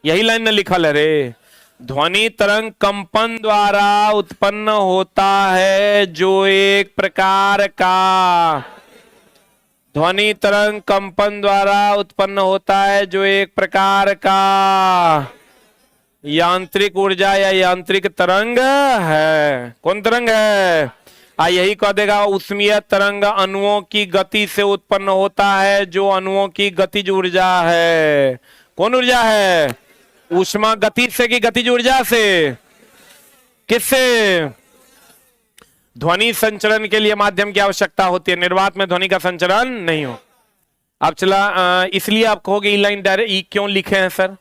Speaker 1: यही लाइन में लिखल है रे। ध्वनि तरंग कंपन द्वारा उत्पन्न होता है जो एक प्रकार का, ध्वनि तरंग कंपन द्वारा उत्पन्न होता है जो एक प्रकार का यांत्रिक ऊर्जा या यांत्रिक तरंग है। कौन तरंग है, यही कह देगा ऊष्मीय तरंग अणुओं की गति से उत्पन्न होता है जो अणुओं की गतिज ऊर्जा है। कौन ऊर्जा है, ऊष्मा गति से कि गतिज ऊर्जा से, किससे, ध्वनि संचरण के लिए माध्यम की आवश्यकता होती है, निर्वात में ध्वनि का संचरण नहीं हो। अब चला, इसलिए आप कहोगे ई लाइन डायरेक्ट, ई क्यों लिखे हैं सर,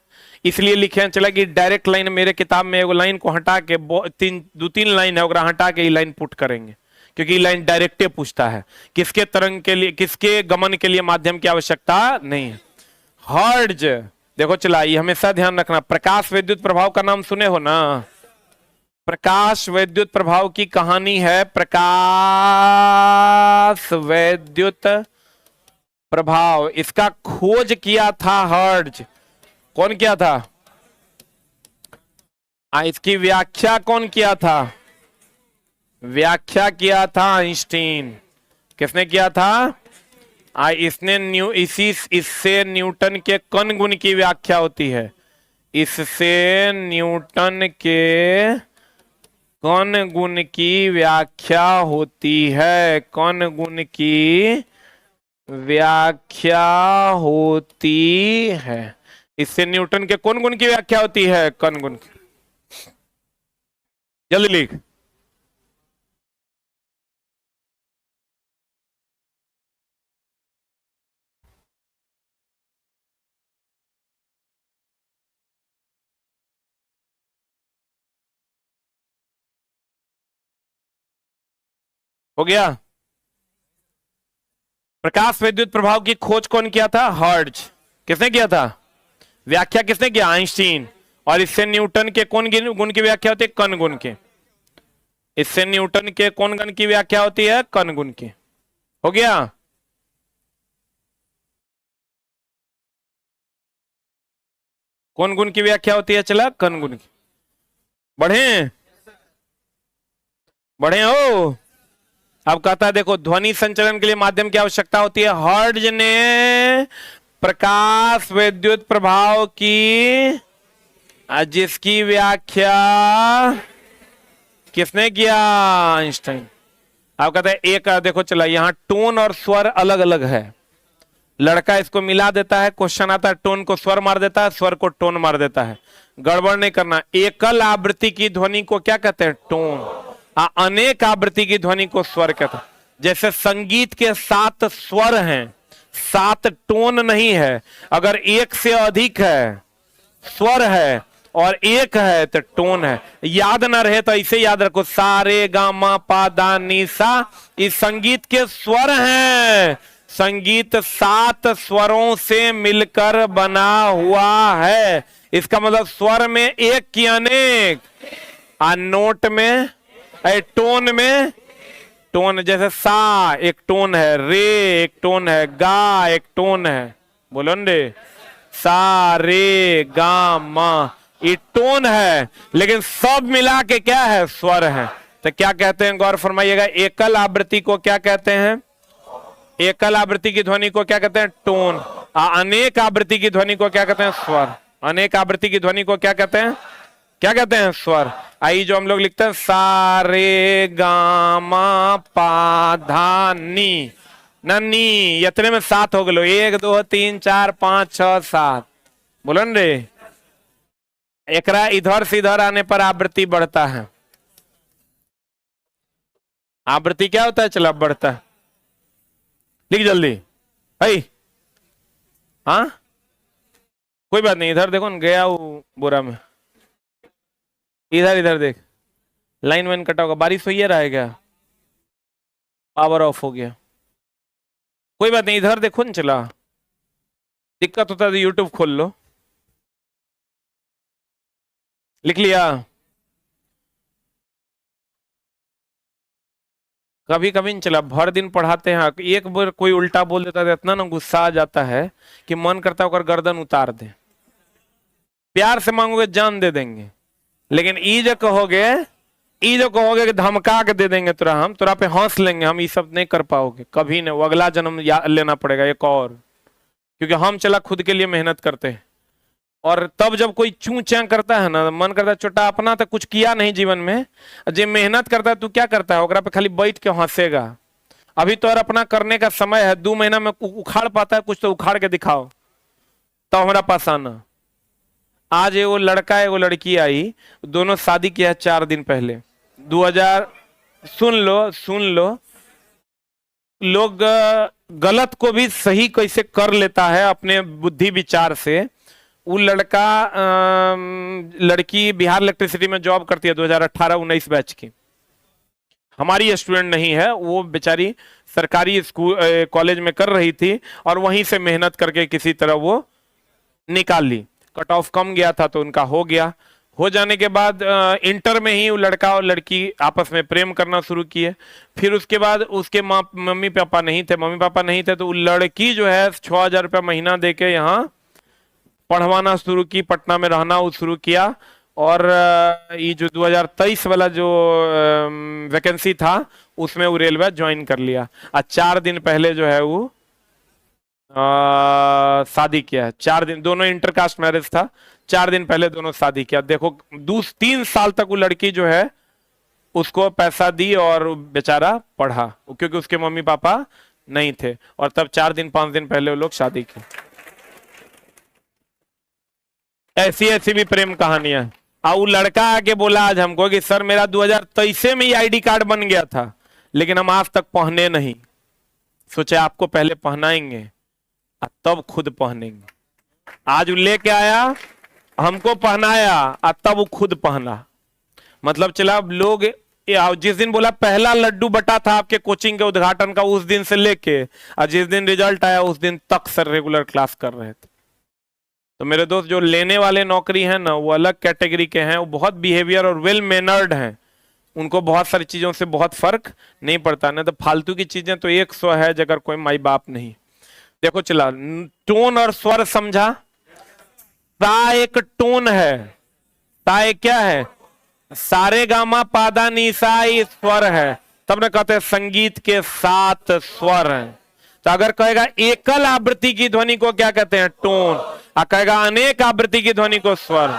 Speaker 1: इसलिए लिखे हैं चला कि डायरेक्ट लाइन मेरे किताब में एगो लाइन को हटा के 2-3 लाइन है ओकरा हटा के ई लाइन पुट करेंगे, क्योंकि ई लाइन डायरेक्टे पूछता है किसके तरंग के लिए, किसके गमन के लिए माध्यम की आवश्यकता नहीं है। हर्ट्ज देखो चला, ये हमेशा ध्यान रखना। प्रकाश विद्युत प्रभाव का नाम सुने हो ना, प्रकाश वैद्युत प्रभाव की कहानी है। प्रकाश वैद्युत प्रभाव, इसका खोज किया था हर्ट्ज। कौन किया था, इसकी व्याख्या कौन किया था, व्याख्या किया था आइंस्टीन। किसने किया था, इसने इससे न्यूटन के कण गुण की व्याख्या होती है। इससे न्यूटन के कण गुण की व्याख्या होती है, कण गुण की व्याख्या होती है। इससे न्यूटन के कौन गुण की व्याख्या होती है, कण गुण की। जल्दी लिख, हो गया। प्रकाश विद्युत प्रभाव की खोज कौन किया था, हर्ट्ज। किसने किया था, व्याख्या किसने किया, आइंस्टीन। और इससे न्यूटन के कौन गुण की व्याख्या होती है, कण गुण की। इससे न्यूटन के कौन गुण की व्याख्या होती है, कण गुण की। हो गया, कौन गुण की व्याख्या होती है, चला कण गुण की। बढ़े बढ़े हो। अब कहता है देखो, ध्वनि संचरण के लिए माध्यम की आवश्यकता होती है। हर्ट्ज ने प्रकाश विद्युत प्रभाव की जिसकी व्याख्या किसने किया? आइंस्टाइन। आप कहते हैं एक देखो चला, यहाँ टोन और स्वर अलग अलग है। लड़का इसको मिला देता है, क्वेश्चन आता है, टोन को स्वर मार देता है, स्वर को टोन मार देता है। गड़बड़ नहीं करना। एकल आवृत्ति की ध्वनि को क्या कहते हैं? टोन। अनेक आवृत्ति की ध्वनि को स्वर कहते हैं। जैसे संगीत के 7 स्वर हैं, 7 टोन नहीं है। अगर एक से अधिक है स्वर है और एक है तो टोन है। याद ना रहे तो ऐसे याद रखो, सा रे गा मा पा धा नी सा, इस संगीत के स्वर हैं। संगीत 7 स्वरों से मिलकर बना हुआ है। इसका मतलब स्वर में एक की अनेक, नोट में टोन में टोन। जैसे सा एक टोन है, रे एक टोन है, गा एक टोन है। बोलो न रे, सा रे गा मा, ये टोन है, लेकिन सब मिला के क्या है? स्वर है। तो क्या कहते हैं? गौर फरमाइएगा। एकल आवृत्ति को क्या कहते हैं? एकल आवृत्ति की ध्वनि को क्या कहते हैं? टोन। अनेक आवृत्ति की ध्वनि को क्या कहते हैं? स्वर। अनेक आवृत्ति की ध्वनि को क्या कहते हैं? क्या कहते हैं? स्वर। आई जो हम लोग लिखते हैं सा रे गा मा पा धा नी, नी इतने में 7 हो गए। 1 2 3 4 5 6 7। बोलो न रे। एकरा इधर से इधर आने पर आवृत्ति बढ़ता है। आवृत्ति क्या होता है? चला बढ़ता है। लिख जल्दी। हाँ कोई बात नहीं, इधर देखो न, गया वो बोरा में। इधर इधर देख, लाइन वाइन कटा होगा। बारिश हुई है, रहा है क्या? पावर ऑफ हो गया। कोई बात नहीं, इधर देखो न। चला दिक्कत होता है तो यूट्यूब खोल लो। लिख लिया? कभी कभी नहीं चला, भर दिन पढ़ाते हैं, एक बार कोई उल्टा बोल देता है, इतना ना गुस्सा आ जाता है कि मन करता है गर्दन उतार दे। प्यार से मांगोगे जान दे देंगे, लेकिन ई जो कहोगे कि धमका के दे देंगे तुरा, हम तुरा पे हंस लेंगे, हम ये सब नहीं कर पाओगे कभी नहीं। वो अगला जन्म लेना पड़ेगा एक और, क्योंकि हम चला खुद के लिए मेहनत करते हैं। और तब जब कोई चू चा करता है ना, मन करता है छोटा, अपना तो कुछ किया नहीं जीवन में, जो मेहनत करता है तू क्या करता है? ओकरा पे खाली बैठ के हंसेगा। अभी तो और अपना करने का समय है, 2 महीना में उखाड़ पाता है कुछ तो उखाड़ के दिखाओ, तो हमारा पास आना। आज वो लड़का एगो लड़की आई, दोनों शादी किया 4 दिन पहले 2000। सुन लो, लोग गलत को भी सही कैसे कर लेता है अपने बुद्धि विचार से। वो लड़की बिहार इलेक्ट्रिसिटी में जॉब करती है, 2018-19 बैच की, हमारी स्टूडेंट नहीं है। वो बेचारी सरकारी स्कूल कॉलेज में कर रही थी और वहीं से मेहनत करके किसी तरह वो निकाल ली। कट ऑफ कम गया था तो उनका हो गया। हो जाने के बाद इंटर में ही वो लड़का और लड़की आपस में प्रेम करना शुरू किए। फिर उसके बाद उसके मम्मी पापा नहीं थे, तो वो लड़की जो है 6000 रुपया महीना दे के यहाँ पढ़वाना शुरू की, पटना में रहना वो शुरू किया। और ये जो 2023 वाला जो वैकेंसी था उसमें वो रेलवे ज्वाइन कर लिया। और 4 दिन पहले जो है वो शादी किया है। 4 दिन, दोनों इंटरकास्ट मैरिज था, 4 दिन पहले दोनों शादी किया। देखो 3 साल तक वो लड़की जो है उसको पैसा दी और बेचारा पढ़ा, क्योंकि उसके मम्मी पापा नहीं थे। और तब 4 दिन 5 दिन पहले वो लोग शादी की। ऐसी भी प्रेम कहानियां। वो लड़का आके बोला आज हमको कि सर मेरा 2023 में ही आईडी कार्ड बन गया था, लेकिन हम आज तक पहने नहीं। सोचे आपको पहले पहनाएंगे तब खुद पहनेंगे। आज वो लेके आया, हमको पहनाया और तब वो खुद पहना। मतलब चला लोग जिस दिन बोला पहला लड्डू बटा था आपके कोचिंग के उद्घाटन का, उस दिन से लेके और जिस दिन रिजल्ट आया उस दिन तक सर रेगुलर क्लास कर रहे थे। तो मेरे दोस्त जो लेने वाले नौकरी हैं ना, वो अलग कैटेगरी के हैं, वो बहुत बिहेवियर और वेल मैनर्ड हैं, उनको बहुत सारी चीजों से बहुत फर्क नहीं पड़ता। नहीं तो फालतू की चीजें तो 100 है जगह कोई माई बाप नहीं। देखो चला, टोन और स्वर समझा। सा एक टोन है, सा एक क्या है? सारे गामा पादा नीसा स्वर है। तब न कहते हैं संगीत के 7 स्वर हैं। तो अगर कहेगा एकल आवृत्ति की ध्वनि को क्या कहते हैं? टोन। और कहेगा अनेक आवृत्ति की ध्वनि को स्वर।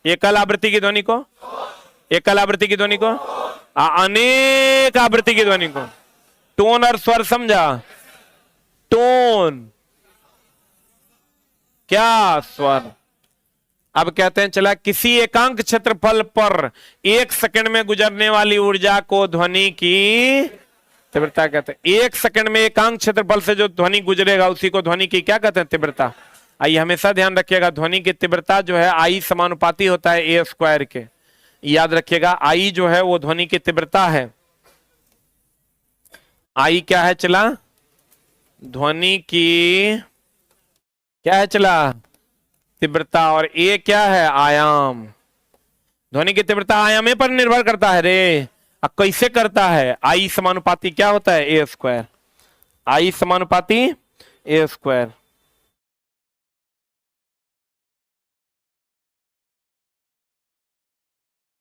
Speaker 1: एकल आवृत्ति की ध्वनि को, एकल आवृत्ति की ध्वनि को, अनेक आवृत्ति की ध्वनि को। टोन और स्वर समझा? टोन क्या? स्वर। अब कहते हैं चला, किसी एकांक क्षेत्रफल पर 1 सेकंड में गुजरने वाली ऊर्जा को ध्वनि की तीव्रता कहते हैं। 1 सेकंड में एकांक क्षेत्रफल से जो ध्वनि गुजरेगा उसी को ध्वनि की क्या कहते हैं? तीव्रता। आइए हमेशा ध्यान रखिएगा, ध्वनि की तीव्रता जो है आई समानुपाती होता है ए स्क्वायर के। याद रखिएगा, आई जो है वो ध्वनि की तीव्रता है। आई क्या है चला? ध्वनि की क्या है चला? तीव्रता। और ए क्या है? आयाम। ध्वनि की तीव्रता आयाम पर निर्भर करता है रे। अब कैसे करता है? आई समानुपाती क्या होता है? ए स्क्वायर। आई समानुपाती ए स्क्वायर।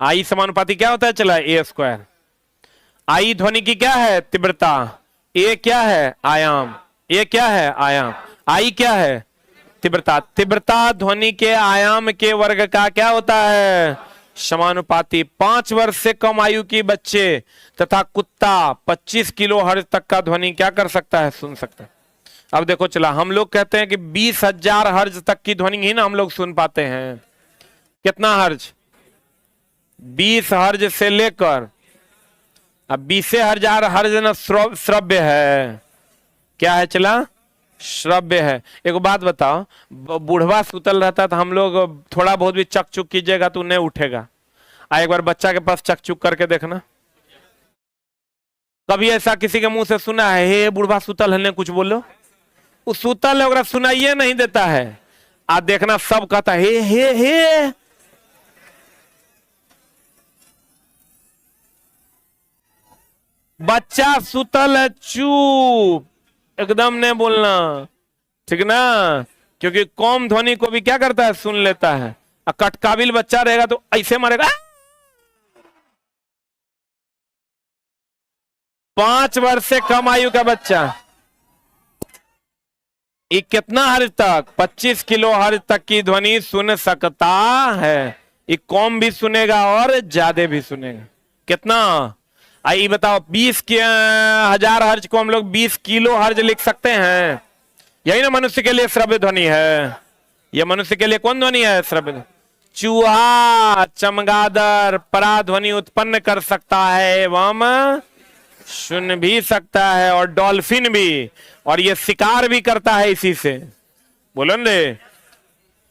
Speaker 1: आई समानुपाती क्या होता है चला? ए स्क्वायर। आई ध्वनि की क्या है? तीव्रता। ए क्या है? आयाम। ए क्या है? आयाम। आई क्या है? तीव्रता। तीव्रता ध्वनि के आयाम के वर्ग का क्या होता है? समानुपाती। 5 वर्ष से कम आयु की बच्चे तथा कुत्ता 25 किलो हर्ट्ज तक का ध्वनि क्या कर सकता है? सुन सकता है। अब देखो चला, हम लोग कहते हैं कि 20,000 हर्ट्ज तक की ध्वनि ही ना हम लोग सुन पाते हैं। कितना हर्ट्ज? 20 हर्ट्ज से लेकर, अब 20,000 हर्ट्ज ना श्रव्य है। क्या है चला? श्रव्य है। एक बात बताओ, बूढ़वा सुतल रहता तो हम लोग थोड़ा बहुत भी चक चुक कीजिएगा तो नहीं उठेगा। एक बार बच्चा के पास चक चुक करके देखना। कभी ऐसा किसी के मुंह से सुना है, हे बूढ़वा सुतल है, कुछ बोलो? उस सुतल है सुनाइए नहीं देता है। आज देखना सब कहता है हे हे हे। बच्चा सुतल है, चुप एकदम नहीं बोलना, ठीक ना? क्योंकि कौम ध्वनि को भी क्या करता है? सुन लेता है। कटकाबिल बच्चा रहेगा तो ऐसे मारेगा। 5 वर्ष से कम आयु का बच्चा, ये कितना हर्ट्ज तक? 25 किलो हर्ट्ज तक की ध्वनि सुन सकता है। ये कम भी सुनेगा और ज्यादा भी सुनेगा। कितना? आइए बताओ, 20,000 हर्ट्ज को हम लोग 20 किलो हर्ट्ज लिख सकते हैं। यही ना मनुष्य के लिए श्रव्य ध्वनि है। यह मनुष्य के लिए कौन ध्वनि है? श्रव्य। चूहा, चमगादड़ पराध्वनि उत्पन्न कर सकता है एवं सुन भी सकता है, और डॉल्फिन भी, और ये शिकार भी करता है इसी से। बोलो न रे।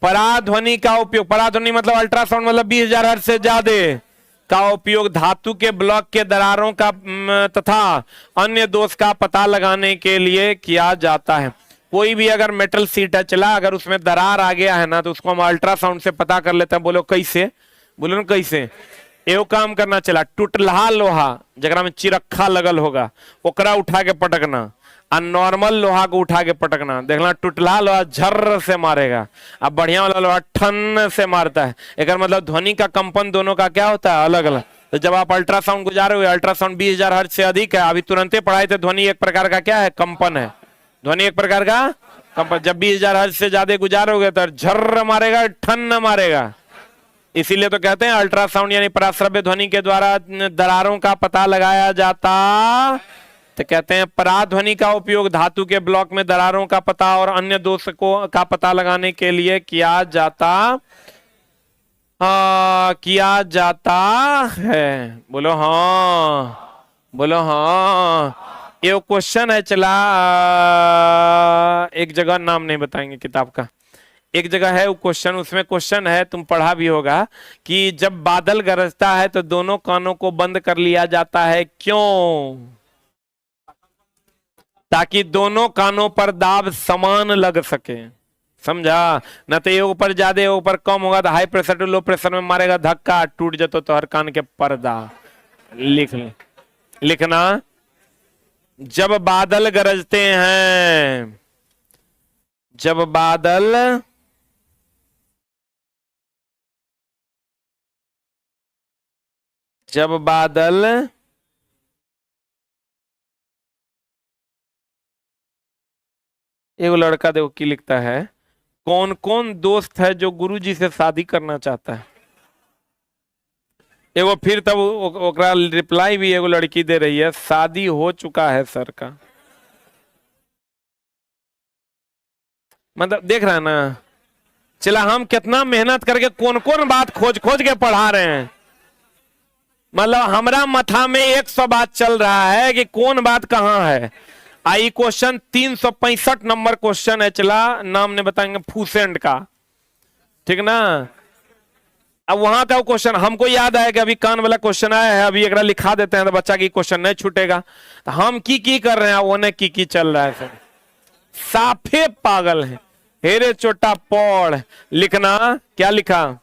Speaker 1: पराध्वनि का उपयोग, पराध्वनि मतलब अल्ट्रासाउंड, मतलब 20,000 हर्ट्ज से ज्यादा का उपयोग धातु के ब्लॉक के दरारों का तथा अन्य दोष का पता लगाने के लिए किया जाता है। कोई भी अगर मेटल सीट है चला, अगर उसमें दरार आ गया है ना तो उसको हम अल्ट्रासाउंड से पता कर लेते हैं। बोलो कैसे? बोलो ना कैसे? एवं काम करना चला, टूटलहा लोहा जगरा में चिरखा लगल होगा ओकरा उठा के पटकना, और नॉर्मल लोहा को उठा के पटकना। देखना टूटलहा लोहा झर्र से मारेगा, अब बढ़िया वाला लोहा ठन से मारता है। एक मतलब ध्वनि का कंपन दोनों का क्या होता है? अलग अलग। तो जब आप अल्ट्रासाउंड गुजारे हुए, अल्ट्रासाउंड 20,000 हर्ट्ज से अधिक है, अभी तुरंत पढ़ाई थे, ध्वनि एक प्रकार का क्या है? कंपन है। ध्वनि एक प्रकार का कंपन। जब 20,000 हर्ट्ज से ज्यादा गुजारोगे तो झर्र मारेगा, ठन मारेगा। इसीलिए तो कहते हैं अल्ट्रासाउंड यानी पराश्रव्य ध्वनि के द्वारा दरारों का पता लगाया जाता। तो कहते हैं पराध्वनि का उपयोग धातु के ब्लॉक में दरारों का पता और अन्य दोष को का पता लगाने के लिए किया जाता है। बोलो हाँ, बोलो हाँ। ये क्वेश्चन है चला, एक जगह नाम नहीं बताएंगे किताब का, एक जगह है वो क्वेश्चन, उसमें क्वेश्चन है, तुम पढ़ा भी होगा, कि जब बादल गरजता है तो दोनों कानों को बंद कर लिया जाता है, क्यों? ताकि दोनों कानों पर दाब समान लग सके। समझा? न तो ये ऊपर ज्यादा ऊपर कम होगा तो high pressure to low pressure में मारेगा धक्का, टूट जाता तो हर कान के पर्दा। लिखना, जब बादल गरजते हैं, जब बादल एक लड़का देखो की लिखता है, कौन कौन दोस्त है जो गुरुजी से शादी करना चाहता है? एगो फिर तब ओकरा रिप्लाई भी एगो लड़की दे रही है, शादी हो चुका है सर का। मतलब देख रहा है ना, चला हम कितना मेहनत करके कौन कौन बात खोज खोज के पढ़ा रहे हैं। मतलब हमारा मथा में 100 बात चल रहा है कि कौन बात कहां है। आई क्वेश्चन 365 नंबर क्वेश्चन है, चला नाम ने बताएंगे फूसेंट का, ठीक ना। अब वहां का क्वेश्चन हमको याद आया कि अभी कान वाला क्वेश्चन आया है, अभी एक लिखा देते हैं तो बच्चा की क्वेश्चन नहीं छूटेगा। तो हम की कर रहे हैं, उन्हें की चल रहा है सर। साफे पागल है। हेरे चोटा पौड़ लिखना, क्या लिखा,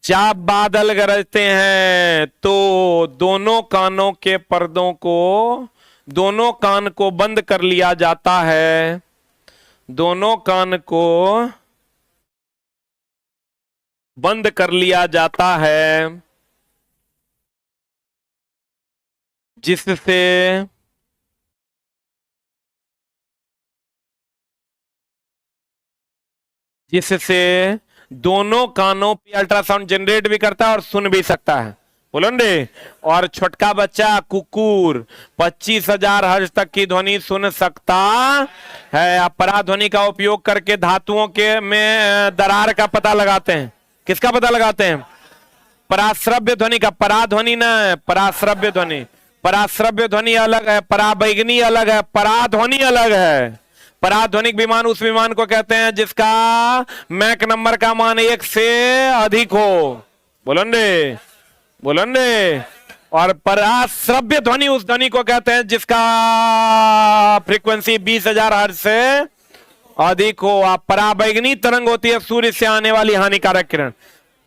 Speaker 1: जब बादल गरजते हैं तो दोनों कानों के पर्दों को, दोनों कान को बंद कर लिया जाता है, दोनों कान को बंद कर लिया जाता है, जिससे जिससे दोनों कानों पे अल्ट्रासाउंड जनरेट भी करता है और सुन भी सकता है। बोलो रे। और छोटका बच्चा कुकुर 25,000 हर्ट्ज तक की ध्वनि सुन सकता है। आप पराध्वनि का उपयोग करके धातुओं के में दरार का पता लगाते हैं। किसका पता लगाते हैं? पराश्रव्य ध्वनि का। पराध्वनि ना है, पराश्रव्य ध्वनि। पराश्रव्य ध्वनि अलग है, पराबैगनी अलग है, पराध्वनि अलग है। पराध्वनिक विमान उस विमान को कहते हैं जिसका मैक नंबर का मान 1 से अधिक हो। बोलन रे, बोलन रे। और पराश्रव्य ध्वनि उस ध्वनि को कहते हैं जिसका फ्रीक्वेंसी 20,000 हर्ट्ज से अधिक हो। आप पराबैगनी तरंग होती है सूर्य से आने वाली हानिकारक किरण।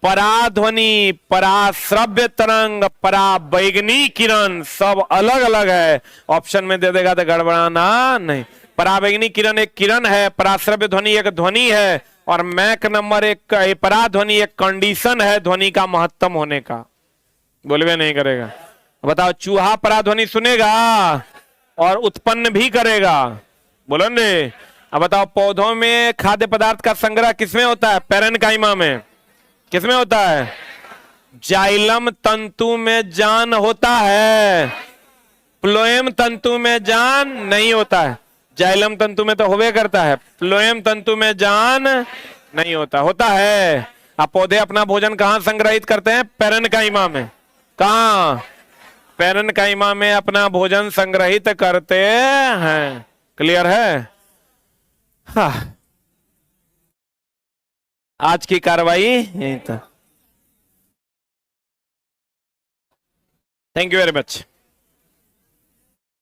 Speaker 1: पराध्वनि, पराश्रव्य तरंग, पराबैगनी किरण सब अलग अलग है। ऑप्शन में दे देगा तो गड़बड़ाना नहीं। पराबैगनी किरण एक किरण है, पराश्रव्य ध्वनि एक ध्वनि है, और मैक नंबर एक पराध्वनि एक कंडीशन है ध्वनि का महत्तम होने का। बोलवे नहीं करेगा। बताओ, चूहा पराध्वनि सुनेगा और उत्पन्न भी करेगा। बोलो रे। अब बताओ, पौधों में खाद्य पदार्थ का संग्रह किसमें होता है? पैरेन्काइमा में। किसमें होता है? जाइलम तंतु में जान होता है, फ्लोएम तंतु में जान नहीं होता है। जाइलम तंतु में तो होवे करता है, फ्लोएम तंतु में जान नहीं होता। होता है। अब पौधे अपना भोजन कहां संग्रहित करते हैं? पैरेन्काइमा में। कहां? पैरेन्काइमा में अपना भोजन संग्रहित करते हैं। क्लियर है? हाँ। आज की कार्रवाई यही था। Thank you very much.